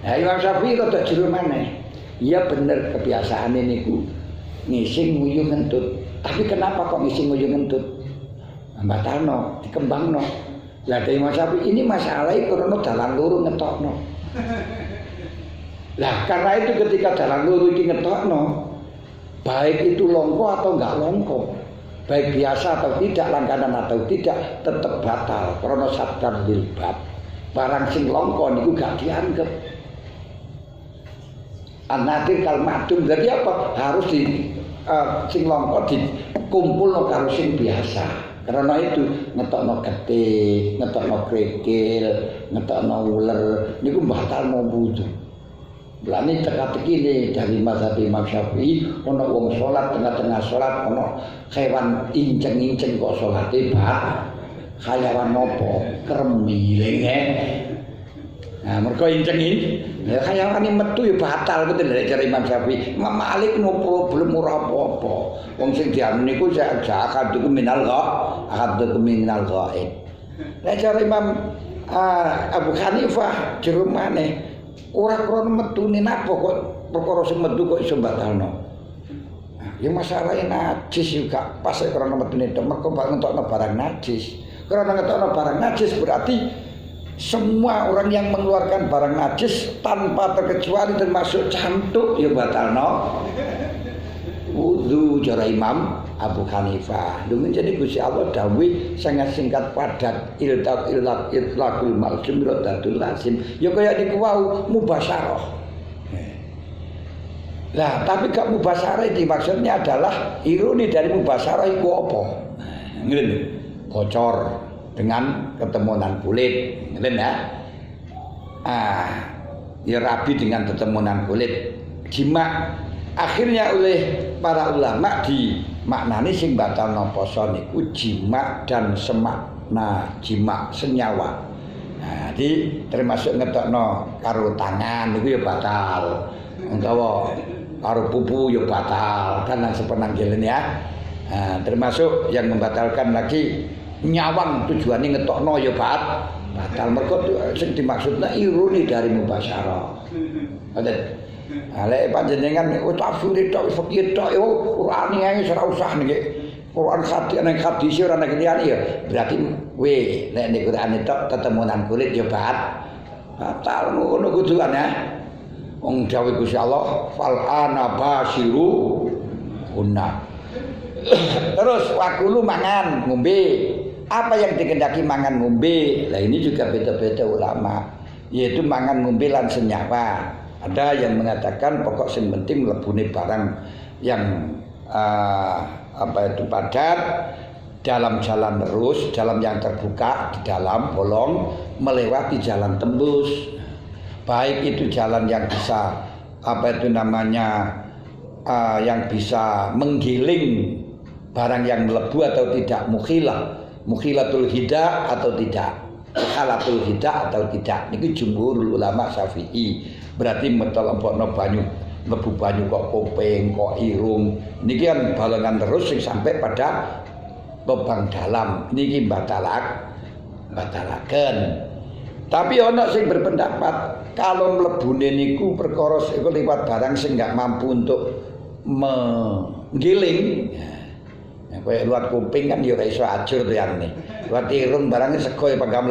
Speaker 1: Nah, Imam Syafi'i rada jero maneh. Iya bener kebiasaane niku ngising nguyu ngentut. Tapi kenapa kok ngising nguyu ngentut? Batalno, dikembangno. Lah dari Imam Syafi'i ini masalahnya karena dalan loro ngetokno. Lah karena itu ketika dalan loro iki ngetokno, baik itu longko atau enggak longko, baik biasa atau tidak, langganan atau tidak, tetap batal. Karena sadar bil bab. Barang sing longko niku gak dianggap. Anatir kal madum jadi apa? Harus di sing longko dikumpulno karo sing biasa. Karena itu ngetokno getih, ngetokno krikil, ngetokno uler niku batalno wudu. Berani teka-teki nih dari mazhab Imam Syafi'i, ono wong sholat tengah-tengah sholat, ono hewan inceng-inceng kok sholat hebat, hewan nopo keremiling Nah mereka incengin, ya hewan ini metu ya batal betul dari cara Imam Syafi'i. Imam Malik nopo belum murah apa-apa. Wong sing diam niku zakat itu minal ghaib. Nah cara Imam Abu Hanifah jero maneh ora krono metune napa kok perkara sing metu kok iso batalno. Ya masalahnya najis juga pas krono metune tok mergo ngetokno barang najis. Karena ngetokno barang najis berarti semua orang yang mengeluarkan barang najis tanpa terkecuali termasuk cantuk ya batalno wudu cara Imam Abu Hanifah. Dungin jadi Gusti Allah dawuh sangat singkat padat itlaqul malsum radatul lazim. Ya kaya niku wau mubasyarah. Lah, tapi gak mubasyarah iki maksudnya adalah ironi dari mubasyarah iku apa? Ngene bocor dengan ketemuan kulit. Ngene ya. Ya rabi dengan ketemuan kulit. Jima akhirnya oleh para ulama dimaknani sing batalno poso niku jima dan semakna jima senyawa. Nah, jadi termasuk ngetokno karo tangan niku ya batal. Utawa karo pupu ya batal kan sepenanggilan ya. Nah, termasuk yang membatalkan lagi nyawang tujuannya ngetokno ya batal mergo sing dimaksudna ironi dari mubasyarah. Ngoten. Lek panjenengan tafsir tok fikih tok Quran ae ora usah niki. Quran hadis ora nek liyane ya. Berarti nek nek Quran tok tetemunan kulit ya batal ngono kuduan ya. Wong dawuh Gusti Allah fal ana basiru unna. Terus wakulu mangan ngombe. Apa yang dikehendaki mangan ngombe? Lah ini juga beda-beda ulama. Yaitu mangan ngombe lan senyawa. Ada yang mengatakan pokok sing penting mlebune barang yang padat dalam jalan lurus, dalam yang terbuka di dalam bolong melewati jalan tembus. Baik itu jalan yang bisa apa itu namanya yang bisa menggiling barang yang melebu atau tidak, mukhilatul hida atau tidak, mukhalatul hida atau tidak. Niki jumhur ulama Syafi'i. Berarti metal empokno banyu, mlebu banyu kok kuping, kok irung. Niki kan balengan terus sing sampai pada lubang dalam. Niki batalaken. Tapi ana sing berpendapat kalau mlebune niku perkara iku liwat barang sing enggak mampu untuk menggiling. Ya, kaya luat kuping kan ya ora iso ajur to yang ne. Luat irung barang sego ya pangga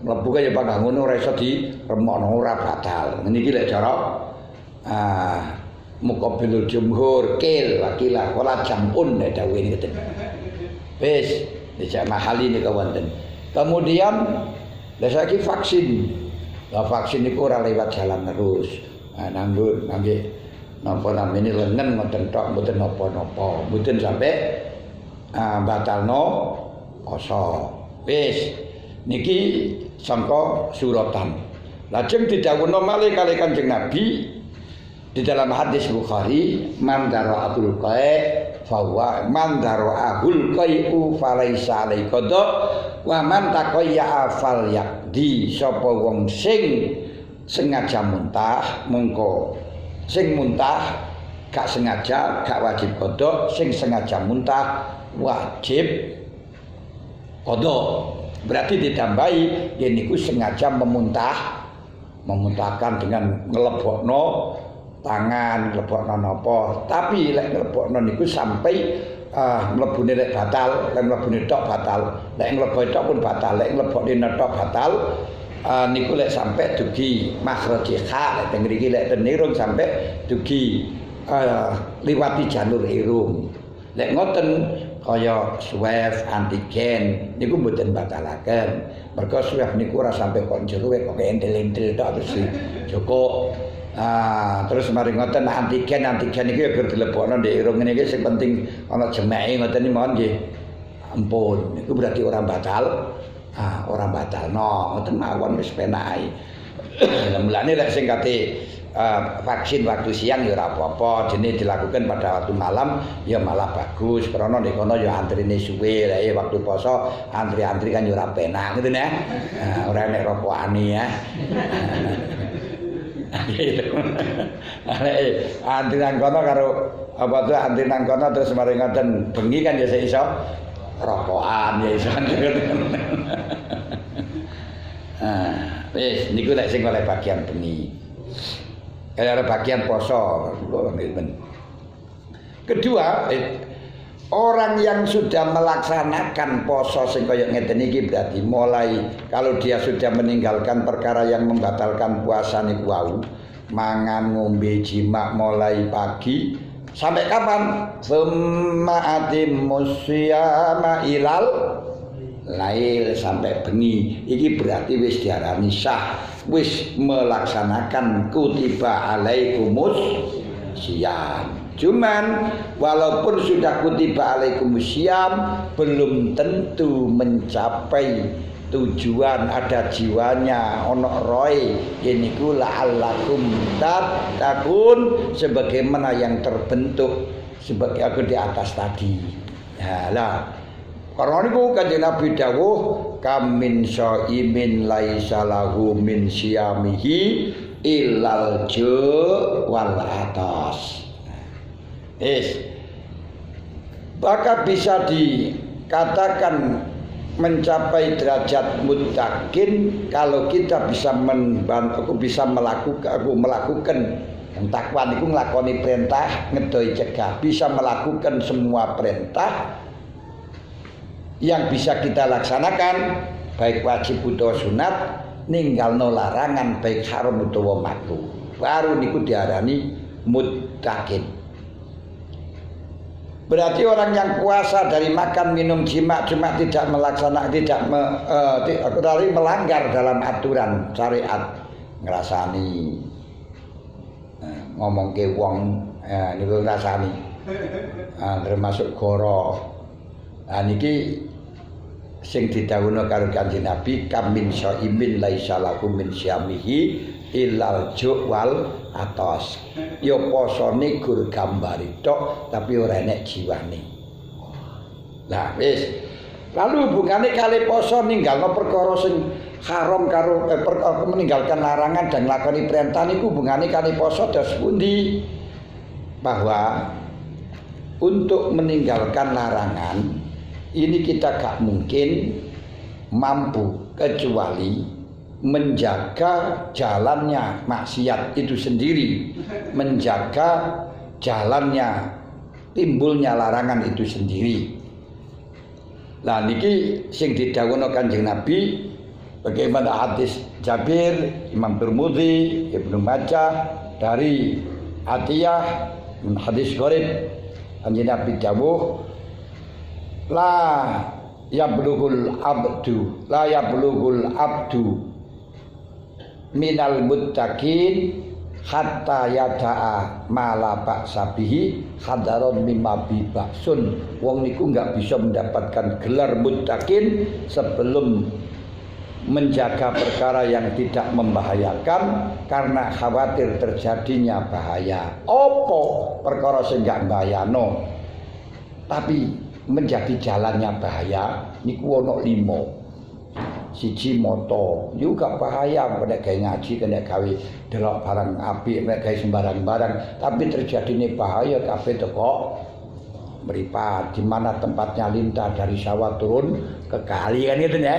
Speaker 1: mlebu kaya pangga ngono ora iso diremokno, ora batal. Niki lek cara muqabilul jumhur wakilah wala jampun nek dawuhe ngeten. Wis dijak mahali niku wonten. Kemudian lha saiki vaksin. Lah vaksin niku ora lewat jalan terus. Nanggur nggih napa namine lengen mboten tok, mboten napa-napa, mboten sampai batalno poso. Wis niki sangka suratan. Lajeng didhawuhna malih kali Kanjeng Nabi di dalam hadis Bukhari, man dara'atul qai' fawa man dara'ahul qai'u falaisa alaihi qada wa man taqayya fal yakdi. Sapa wong sing sengaja muntah mengko sing muntah gak sengaja gak wajib qada, sing sengaja muntah wajib qada. Berarti ditambahi yen niku sengaja memuntahkan dengan ngelebokno tangan, ngelebokno napa. Tapi lek ngelebokno niku sampai mlebune lek batal, lek mlebune tok batal, lek nglebokke tok pun batal, lek nglebokne tok batal. Niku lek sampai dugi makhrajha, lek teng mriki lek ten irung sampai dugi liwati jalur irung. Lek ngoten kaya swab antigen niku mboten batalaken. Mergo swab niku ora sampai kok jero kok entel-entel tok terus cukup. Terus mari ngoten antigen niku ya gur dilebokno ndek irung ngene iki sing penting ana jemeke ngoten iki mohon nggih. Ampun niku berarti ora batal. Ora batalno ngoten mawon wis penake. Mulane lek sing kate vaksin waktu siang ya ora apa-apa, jenenge dilakukan pada waktu malam ya malah bagus. Karena nek kono ya antrine suwe, lek waktu poso antri-antri kan ya ora penak ngoten ya. Ora nek ropokane ya. Antri nang kono karo apa tuh antri nang kono terus mari ngoten bengi kan ya iso rokokan ya iso. Wis niku lek sing oleh bagian bengi. Ada bagian poso. Kedua, orang yang sudah melaksanakan poso sing kaya ngeten iki berarti mulai kalau dia sudah meninggalkan perkara yang membatalkan puasa niku wau, mangan ngombe jima mulai pagi sampai kapan? Summa atimmus syiyama ilal lail sampai bengi. Iki berarti wis diarani sah, wis melaksanakan kutiba alaikumus syiyam. Cuman walaupun sudah kutiba alaikumus syiyam belum tentu mencapai tujuan, ada jiwanya ono roy yeniku la'allakum tattaqun sebagaimana yang terbentuk sebagai aku di atas tadi. Ya lah. Karena niku Kanjeng Nabi dawuh kam min syaimin laisa lahu min syiyamihi illal ju' wal atas. Maka bisa dikatakan mencapai derajat muttaqin kalau kita bisa melakukan takwa niku nglakoni perintah ngedoi cegah, bisa melakukan semua perintah yang bisa kita laksanakan baik wajib utawa sunat, ninggalno larangan baik haram utawa makruh. Baru niku diarani muttaqin. Berarti orang yang puasa dari makan minum jima cuma tidak melaksanakan dari melanggar dalam aturan syariat, ngrasani ngomong ke wong niku ngrasani termasuk goro. Niki sing didhawuhna karo Kanjeng Nabi kam min syaimin laisa lahu min syamihi ilal juwal atos. Ya posone gur gambari tok tapi ora enek jiwane. Lah wis. Lalu hubungane kali poso ninggalno perkara sing haram karo meninggalkan larangan dan nglakoni perintah niku hubungane kali poso dos pundi? Bahwa untuk meninggalkan larangan ini kita gak mungkin mampu kecuali menjaga jalannya maksiat itu sendiri, menjaga jalannya timbulnya larangan itu sendiri. Nah niki sing didhawuhna Kanjeng Nabi bagaimana hadis Jabir, Imam Tirmidzi, Ibnu Majah dari Atiyah hadis gharib Kanjeng Nabi dawuh la yablughul abdu minal muttaqin hatta yada'a mala ba'sabihi hadaron mimma bibaksun. Wong niku enggak bisa mendapatkan gelar muttaqin sebelum menjaga perkara yang tidak membahayakan karena khawatir terjadinya bahaya. Opo perkara sing enggak bahayano tapi menjadi jalannya bahaya niku ono 5. Siji moto juga bahaya nek gawe ngaji nek gawe delok barang apik nek gawe sembarang-barang tapi terjadine bahaya kabeh teko mripat di mana tempatnya lintah dari sawah turun ke kali kan gitu ya.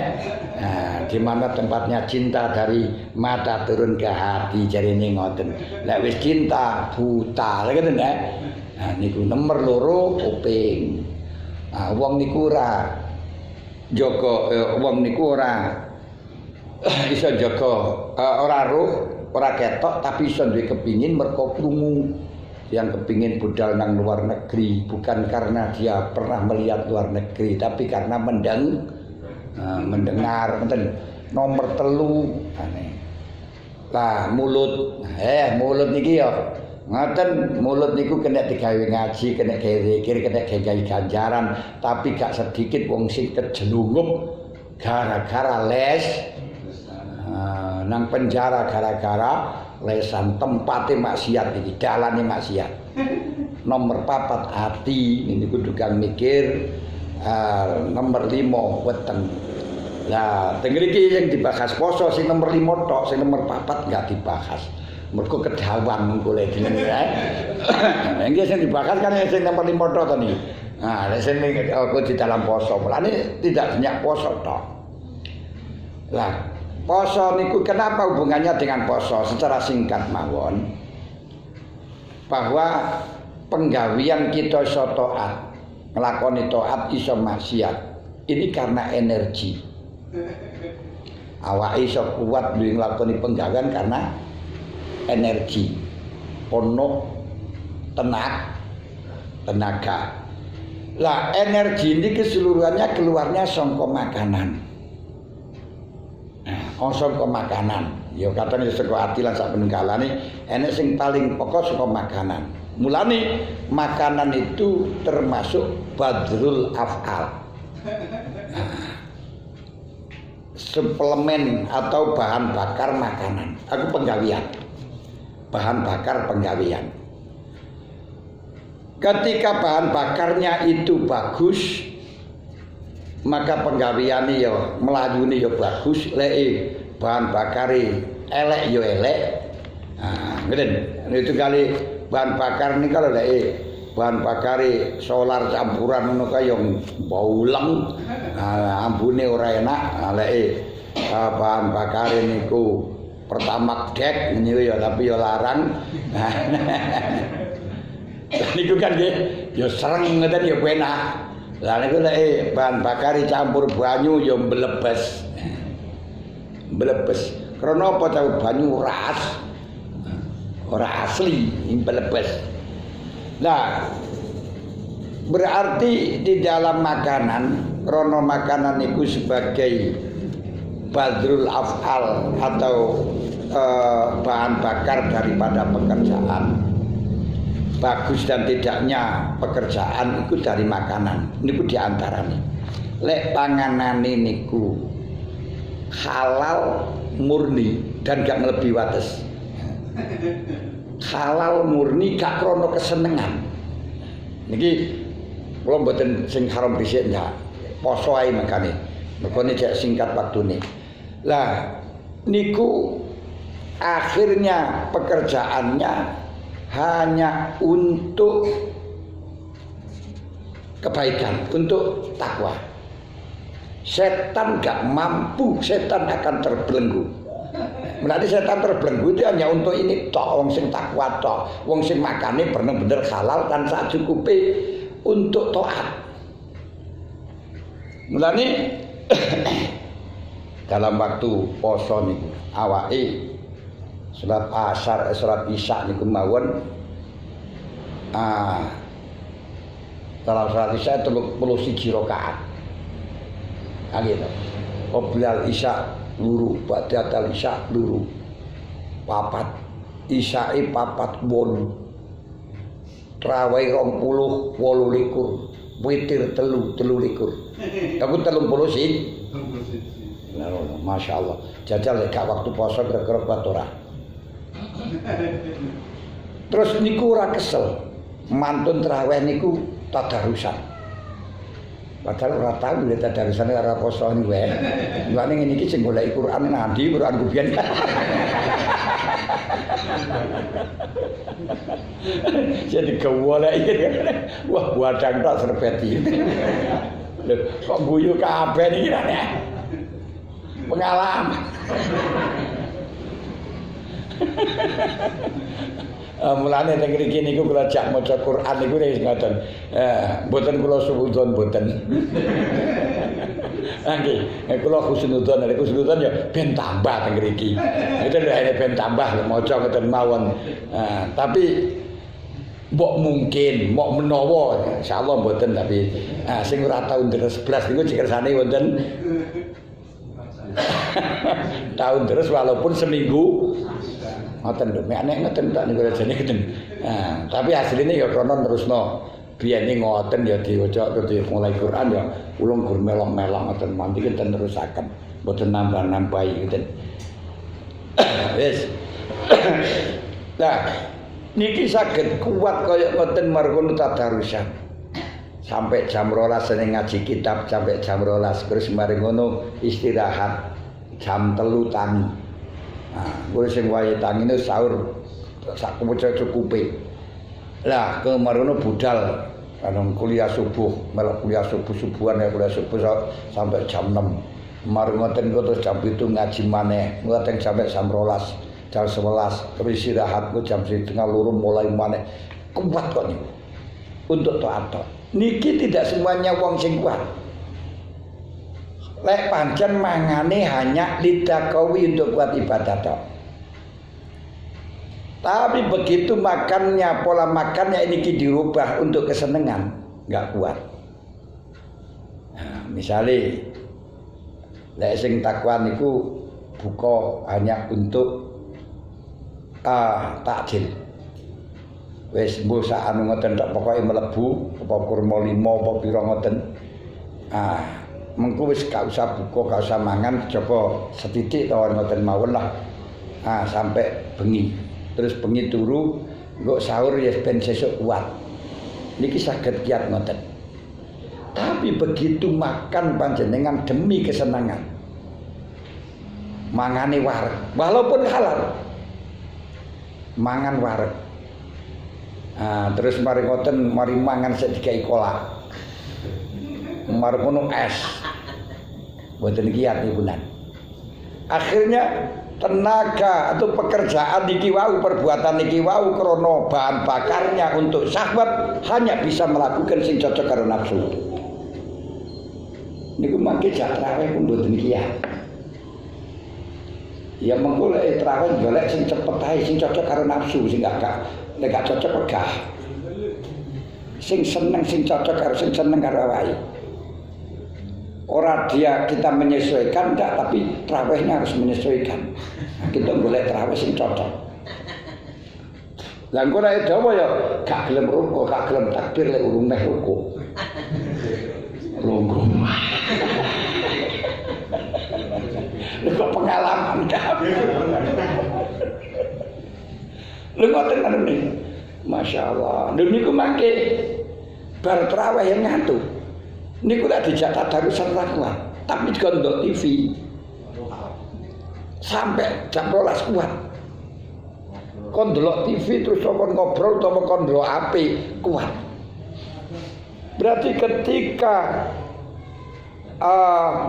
Speaker 1: Nah, di mana tempatnya cinta dari mata turun ke hati jarine ngoten. Lek wis cinta buta gitu ya. Nah niku nomor 2 kuping. Nah, wong niku ora jaga wong niku ora iso jaga ora roh, ora ketok tapi iso duwe kepingin mergo krungu. Yang kepingin budal nang luar negeri bukan karena dia pernah melihat luar negeri tapi karena mendengar. Nomor 3 aneh. Lah mulut niki ya ngoten, mulut niku kena digawe ngaji, kena gawe zikir, kena gawe ganjaran, tapi gak sedikit wong sing kejelungup gara-gara les nang penjara gara-gara lesan tempate maksiat iki, dalane maksiat. Nomor 4 hati niku tukang mikir, nomor 5 weteng. Lah teng mriki yang dibahas poso sing nomor 5 tok, sing nomor 4 enggak dibahas. Mergo kedawan mengko le jenenge ya. Nggih sing dibahas kan sing nomor 5 tok to niki. Nah, nek sing di dalam poso, mulane tidak banyak poso tok. Lah, poso niku kenapa hubungannya dengan poso? Secara singkat mawon bahwa penggawean kita iso taat, nglakoni taat iso maksiat. Ini karena energi. Awake iso kuat duwe nglakoni penggawean karena energi, penuh tenaga. Lah energi ini keseluruhannya keluarnya saka makanan. Nah, saka makanan. Ya kadang saka ati lan sak peninggalane enek sing paling pokok saka makanan. Mulane makanan itu termasuk badrul af'al. Suplemen atau bahan bakar makanan. Aku penggawean. Bahan bakar penggawean. Ketika bahan bakarnya itu bagus, maka penggaweane ya melayune ya bagus, lek bahan bakare elek ya elek. Nah, ngeten. Itu kali bahan bakar ini kalau lek bahan bakare solar campuran ngono kaya bauleng, ambune ora enak. Lek bahan bakare niku pertamax dek niku ya tapi ya larang. Niku kan nggih ya sereng ngeten ya penak. Lah niku lek bahan bakar campur banyu ya mlebes. Mlebes. Karena apa tahu banyu ras. Ora asli, mlebes. Nah, berarti di dalam makanan, karena makanan itu sebagai badrul af'al atau bahan bakar daripada pekerjaan. Bagus dan tidaknya pekerjaan itu dari makanan. Niku diantaranya. Lek panganane niku halal murni dan gak melebihi wates. Halal murni gak krono kesenengan. Niki kula mboten sing haram dhisik ndak. Poso ae makane. Mergo nek singkat waktune. Lah niku akhirnya pekerjaannya hanya untuk kebaikan, untuk takwa. Setan gak mampu, setan akan terbelenggu. Berarti setan terbelenggu itu hanya untuk ini tok, wong sing takwa tok, wong sing makane bener-bener halal dan sak cukupe untuk taat. Mulane dalam waktu poso niku awake salat asar, salat isya niku mawon dalam salat isya 31 rakaat. Gitu. Qoblal isya luru, ba'dal isya luru. Papat isyae papat 8. Traweh 20 28, witir 3 23. Aku 30 sih. Masya Allah. Jajal gak waktu poso kira-kira kuat ora. Terus niku ora kesel. Mantun traweh niku tadarusan. Padahal ora tau lha tadarusane ora poso niku wae. Mulane ngene iki sing goleki Quran nandi Quran kubiyen. Jadi kewoleki. Wah, wadang tak serbeti. Lho, kok guyu kabeh niki rene. Pengalaman. Mulane teng mriki niku kula jak maca Quran niku wis ngoten. Mboten kula suwudon mboten. Nggih, kula khusnudzon, nek khusnudzon ya ben tambah teng mriki. Itu lho ben tambah maca ngoten mawon. Tapi mbok mungkin, mbok menawa insyaallah mboten tapi sing ora tau deres blas niku dikersane wonten tahun terus walaupun seminggu ngoten lho nek ngoten tak niku rajane ngoten. Tapi asline ya krono terusno. Biyene ngoten ya diwaca terus mulai Quran ya ulung gur melong-melong ngoten mantiki ten terusaken. Mboten nambah-nambahi ngoten. Wis. Nah, niki saged kuat kaya ngoten margono tadarusan. Sampai jam 12 seneng ngaji kitab sampai jam 12 terus mari ngono istirahat jam 3 tangi. Gue sing wayahe tangine sahur sak kemuca cukupe. Lah kemarono budal anu kuliah subuh, melok kuliah subuh-subuhan ya kuliah subuh sampai jam 6. Mari ngoten terus jam 7 ngaji maneh, ngoten sampai jam 12, jam 11 terus istirahat jam 1:30 mulai maneh. Kuat kok niku. Untuk taat. Niki tidak semuanya wong sing kuat. Lek pancen mangane hanya lidakawi untuk buat ibadah tok. Tapi begitu makannya, pola makannya ini dirubah untuk kesenangan, nggak kuat. Nah, misalnya, lek sing takwa niku buka hanya untuk takjil. Wis mbok sak anu ngoten tok pokoke mlebu apa kurma 5 apa pira ngoten. Mengko wis gak usah buka, gak usah mangan, coba setitik to ngoten mawon lah. Sampai bengi. Terus bengi turu, engko sahur ya ben sesuk kuat. Niki saged kiat ngoten. Tapi begitu makan panjenengan demi kesenangan. Mangane wareg, walaupun halal. Mangan wareg. Terus mari ngoten, mari mangan sik digawe kolak. Mari ngono es. Mboten kiat nipunan. Akhirnya tenaga atau pekerjaan niki wau, perbuatan niki wau krana bahan bakarnya untuk syahwat hanya bisa melakukan sing cocok karo nafsu. Niku mangke jak traweh pun mboten kiat. Ya mengko lek traweh golek sing cepet ae sing cocok karo nafsu sing gak cocok pegah. Sing seneng sing cocok karo sing seneng karo awake. Ora dia kita menyesuaikan enggak, tapi trawehnya harus menyesuaikan. Kita golek traweh sing cocok. Lah engko nek dawa ya gak gelem ruko, gak gelem takbir lek urung meh ruko. Longgo. Lha kok pengalaman kabeh. Lha ngoten ngene. Masyaallah. Lha niku mangke bar traweh yang ngantuk. Niku lek dijak tadarusan ra kuat, tapi gondok TV. Sampai jam 12 kuat. Kon delok TV terus kon ngobrol utawa kon delok HP kuat. Berarti ketika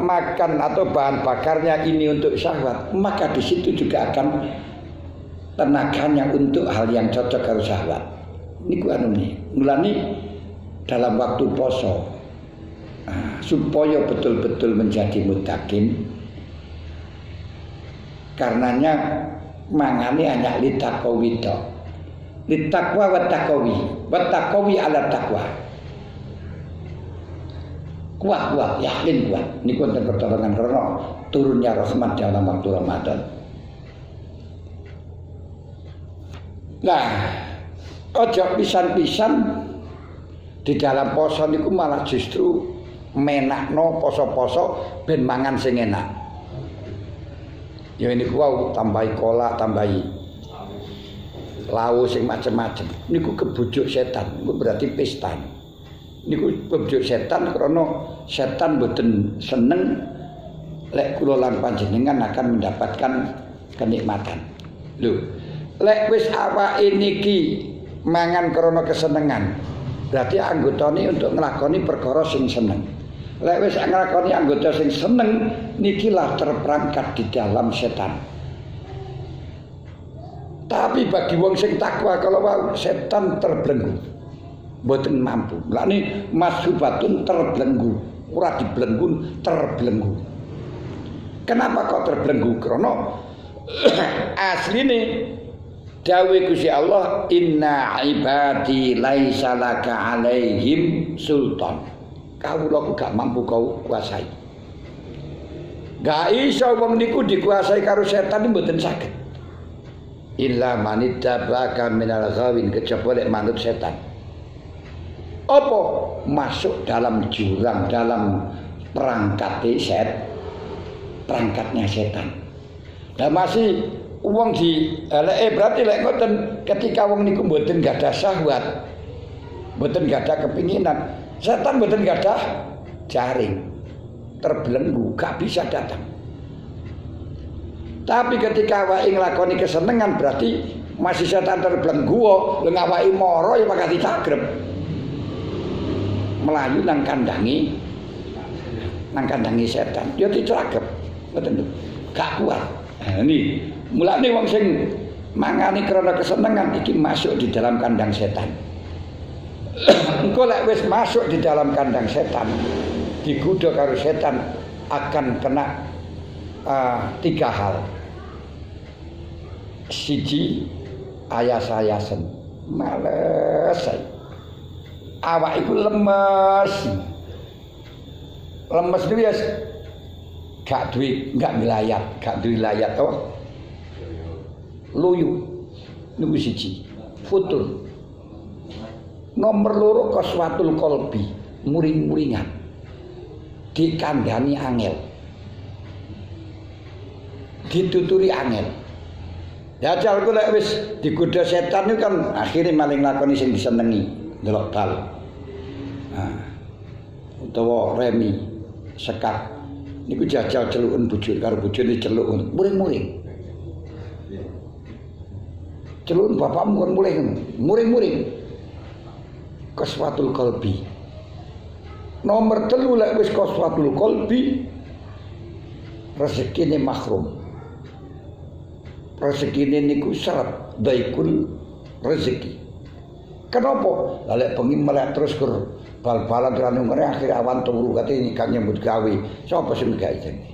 Speaker 1: makan atau bahan bakarnya ini untuk syahwat, maka di situ juga akan tenaganya untuk hal yang cocok karo syahwat. Niku anune. Mulane dalam waktu poso supaya betul-betul menjadi muttaqin, karenanya mangane hanya litaqawi tok. Litaqwa wa taqawi. Wa taqawi ala taqwa. Kuat, yakin kuat. Niku wonten pertolongan karena turunnya rahmat dalam waktu Ramadan. Nah, ojo pisan-pisan di dalam poso niku malah justru menakno poso-poso ben mangan sing enak. Ya ini wow, tambahi kolak, tambahi lauk sing macem-macem. Niku kebujuk setan, niku berarti pesta. Niku kebujuk setan karena setan mboten seneng lek kula lan panjenengan akan mendapatkan kenikmatan. Lho, lek wis awake niki mangan krana kesenengan, berarti anggotane untuk nglakoni perkara sing seneng. Lek wis nglakoni anggota sing seneng niki lah terperangkap di dalam setan. Tapi bagi wong sing takwa kalau setan terbelenggu, mboten mampu. Lane mashubatun terbelenggu, ora dibelenggu, terbelenggu. Kenapa kok terbelenggu? Karena asline dawuh Gusti Allah, inna ibadi laisa laka alaihim sultan. Kawulaku gak mampu kau kuasai. Gak iso wong niku dikuasai karo setan mboten saged. Illa manittabaka minal ghawin, kejaba lek manut setan. Apa masuk dalam jurang, dalam perangkatnya setan. Lah masih wong berarti lek ngoten ketika wong niku mboten gadah syahwat, mboten gadah kepinginan, setan mboten gadah jaring, terbelenggu, gak bisa datang. Tapi ketika awake nglakoni kesenengan berarti masih setan terbelenggu, lha awake mara ya bakal dicagrep. Melayu nang kandangi setan, ya dicagrep. Ngoten lho. Gak kuat. Nah, ini mulane wong sing mangani krana kesenengan iki masuk di dalam kandang setan. Engko lek wis masuk di dalam kandang setan, digodha karo setan akan kena 3 hal. Siji, ayas-ayasen, males. Awak iku lemes. Lemes itu ya gak duwe, gak duwe layat to. Luyu. Niku siji. Futur. Nomor 2 qaswatul qalbi, muring-muringan. Dikandani angel. Dituturi angel. Ya jalku lek wis digodha setan itu kan akhirnya maling lakoni sing disenengi, ndelok bal. Nah, utawa remi, sekap. Niku jajal celuken bojone karo bojone celuk muring-muring. Celuk bapakmu kon mulih muring-muring. Qaswatul qalbi. Nomor 3 lek wis qaswatul qalbi, rezekine mahrum. Rezekine niku syarat daikul rezeki. Kenapa? Lek bengi melek terus gur bal-balan terane ngene akhir awan turu kate nikah nyambut gawe. Sapa sing gawe jenenge?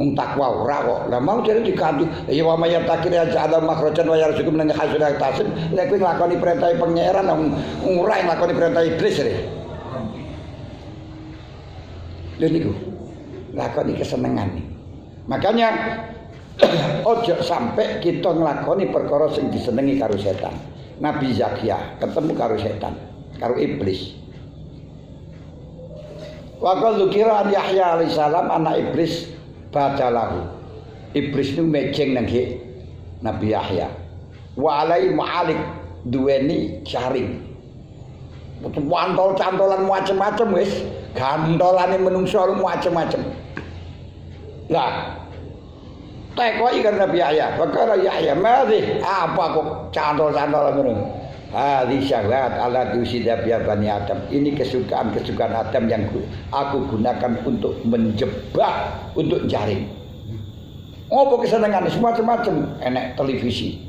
Speaker 1: Wong takwa ora kok. Lah mau jare diganti ya wa mayat takir aja ada makhrajan wa yarzukum min hasil tasib. Lek kowe nglakoni perintah pangeran ora nglakoni perintah iblis re. Lha niku lakoni kesenengan. Makanya ojo sampai kita nglakoni perkara sing disenengi karo setan. Nabi Zakaria ketemu karo setan, karo iblis. Wa qad dzukira Yahya alaihissalam anak iblis badalahu. Iblis nu mejeng nang Nabi Yahya. Wa alai ma'alik duweni jaring. Wantol-cantolan macam-macam wis, gantolane menungso macam-macam. Lah, tekoki kan Nabi Yahya, perkara Yahya madhi apa kok cantol-cantolan ngono. Hadhi syahwat ala tusida biya bani Adam. Ini kesukaan-kesukaan Adam yang aku gunakan untuk menjebak, untuk jaring. Apa kesenangan semacam-macam, enek televisi,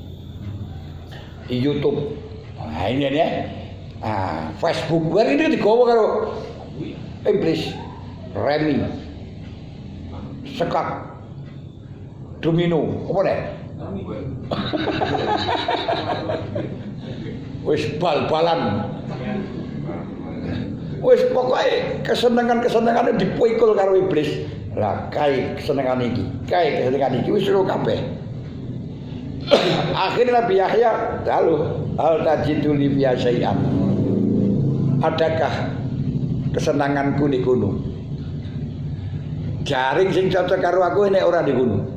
Speaker 1: YouTube. Nah ini ya. Facebook bar ini digawa karo iblis, remi, sekak, domino, apa nih? Wis bal-balan. Wis pokoknya kesenangan-kesenangan dipikul karo iblis. Lah kae kesenangan iki, wis ora kabeh. Akhirnya Nabi Yahya lalu hal tajidu li syai'an. Adakah kesenanganku di gunung? Jaring sing cocok karo aku nek ora di gunung.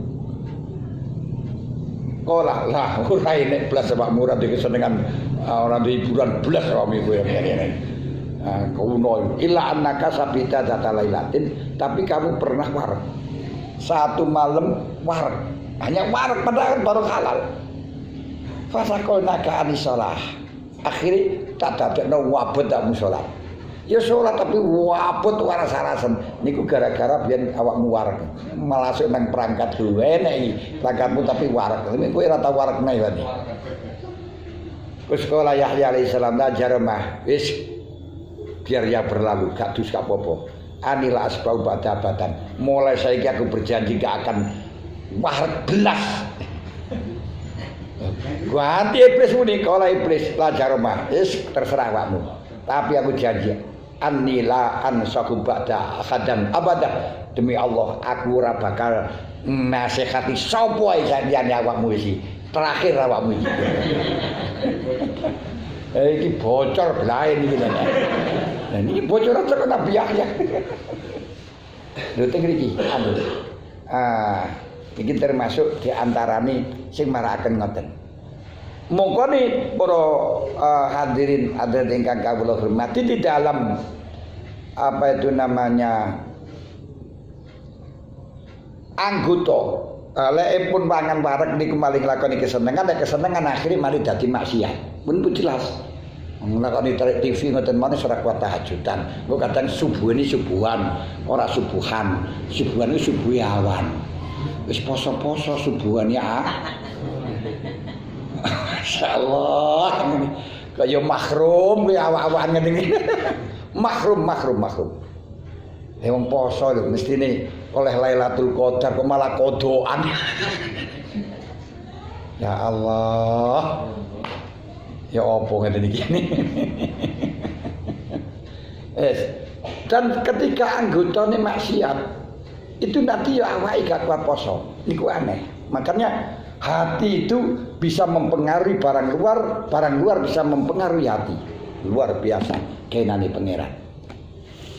Speaker 1: Kolah lah ora nek blas awakmu ora di kesenangan ora di hiburan blas awakmu kowe ngene. Kuno illa annaka sabita zatalailatin, tapi kamu pernah wareg. Satu malam wareg. Hanya wareg padahal baru halal. Fasakol naga anisalah. Akhirnya tak dadekno wabet tak musolat. Ya sholat tapi wabet waras-warasen. Niku gara-gara biyen awakmu wareg. Malasuk nang perangkat dulu enek iki. Perangkatmu tapi wareg. Kowe ora tau wareg neh wae. Wis sekolah Yahya alaihissalam ajar mah wis biar ya berlalu gak dus gak apa-apa. Anila asbau badabatan. Mulai saiki aku berjanji gak akan wareg belas. Ganti iblis muni kala iblis lajar rumah. Wis terserah awakmu. Tapi aku janji anila ansaku ba'da akhadan abada. Demi Allah aku ora bakal nasihati sapa ae sampeyan awakmu iki. Terakhir awakmu iki. Iki bocor blae iki lho. Nah niki bocoran saka Nabi Yahya. Lho teng mriki iki termasuk diantarane sing marakaken ngoten. Monggo nih para hadirin ingkang kawula hormati di dalam apa itu namanya anggota lek pun pangan wareg niku maling lakoni kesenengan akhirnya malah dadi maksiat. Pun jelas. Nglakoni TV ngoten maneh ora kuat tahajudan. Kok kadang subuh ini subuhan, ora subuhan. Subuhan itu subuh awan. Wis poso-poso subuhan ya. Masyaallah kaya mahrum kaya awak-awakan ngene iki. Mahrum. Wong poso lho mestine oleh Lailatul Qadar kok malah kodokan. Ya Allah. Ya apa ngene iki. Dan ketika anggotane maksiat itu nanti ya awake gak kuat poso. Niku aneh. Makanya hati itu bisa mempengaruhi barang luar bisa mempengaruhi hati. Luar biasa kenane pangeran.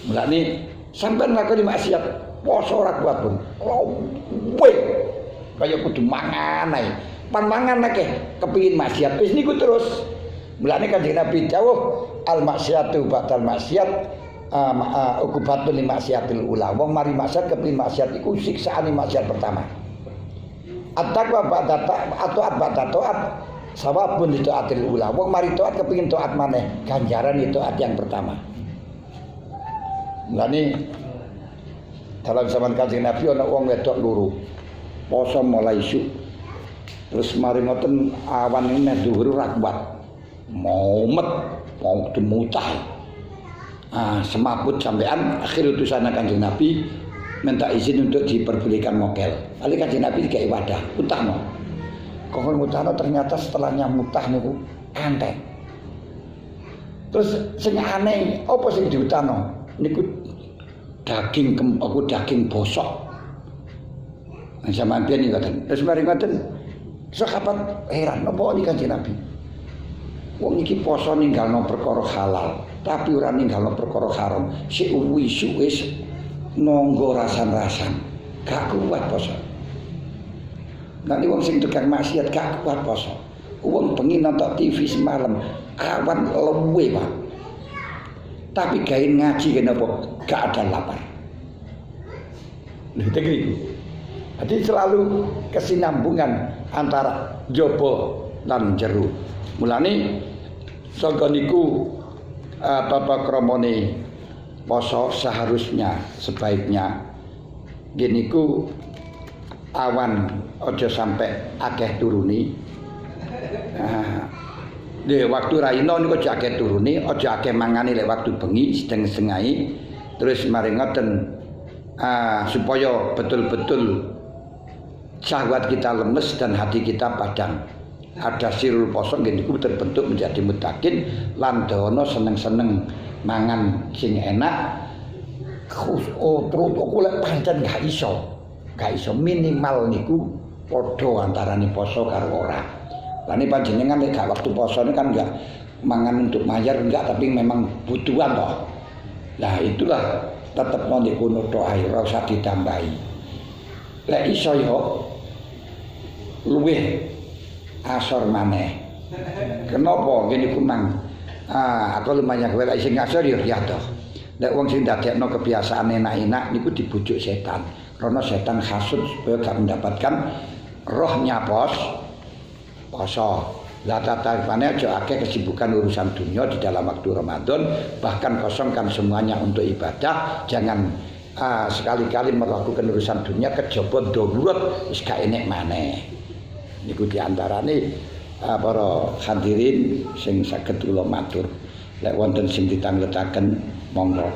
Speaker 1: Mulane sampean nglakoni maksiat poso ora kuat pun. Woi. Kaya kudu mangan ae. Pan mangan akeh kepengin maksiat wis niku terus. Mulane Kanjeng Nabi dawuh al maksiatu batal maksiat ukubatun li maksiatil ula. Wong mari maksiat kepengin maksiat iku siksaane maksiat pertama. At-taqwa ba'da taat sawabun li taatil ula. Wong mari taat kepengin taat maneh, ganjaran itu taat yang pertama. Mulane dalam zaman Kanjeng Nabi ana wong wedok loro. Poso mulai isuk. Terus mari ngoten awan ini nek dhuwur ora kuat. Momet mau demutah. Semaput sampean akhir utusan Kanjeng Nabi minta izin untuk diperbolehkan mokel. Kali Kanjeng Nabi dikai wadah, mutahno. Kok mutahno ternyata setelahnya mutah niku enteng. Terus sing aneh, apa sing diutahno? Niku daging daging bosok. Zaman biyen ngoten. Terus mari ngoten. Sahabat heran, napa iki Kanjeng Nabi? Wong iki poso ninggalno perkara halal, tapi ora ninggalno perkara haram. Sik wisu wis nanggo rasan-rasan. gak kuat poso. Nanti wong sing tukang maksiat gak kuat poso. Wong bengi nonton TV semalam awan luwe Pak. Tapi gawe ngaji kenapa gak ada lapar. Lha iki. Jadi selalu kesinambungan antara jaba lan jero. Mulane saka niku Bapak Kramane poso seharusnya sebaiknya gini ku awan aja sampai akeh turuni. Di waktu raino niku aja akeh turuni, aja akeh mangane lek waktu bengi sedeng-sengai. Terus mari ngoten supaya betul-betul syahwat kita lemes dan hati kita padang. Ada sirul poso niku terbentuk menjadi mutakin lan dono seneng-seneng mangan sing enak. Terus aku lek pancen gak iso minimal niku padha antarane poso karo ora. Lah ini panjenengan lek gak waktu poso kan enggak mangan untuk mayar enggak, tapi memang butuhan toh. Nah itulah tetep niku nutuk ae ora usah ditambahi. Lek iso yo luwih asor maneh. Kenapa ngene ku mang? Aku lumayan kowe lek sing asor yo ya toh. Lek wong sing dadekno kebiasaan enak-enak niku dibujuk setan. Karena setan hasud supaya gak mendapatkan rohnya poso. Lah tataripane aja akeh kesibukan urusan dunia di dalam waktu Ramadan, bahkan kosongkan semuanya untuk ibadah. Jangan sekali-kali melakukan urusan dunia kejaba darurat wis gak enek maneh. Niku diantarane para hadirin sing saged kula matur. Lek wonten sing ditangletaken monggo.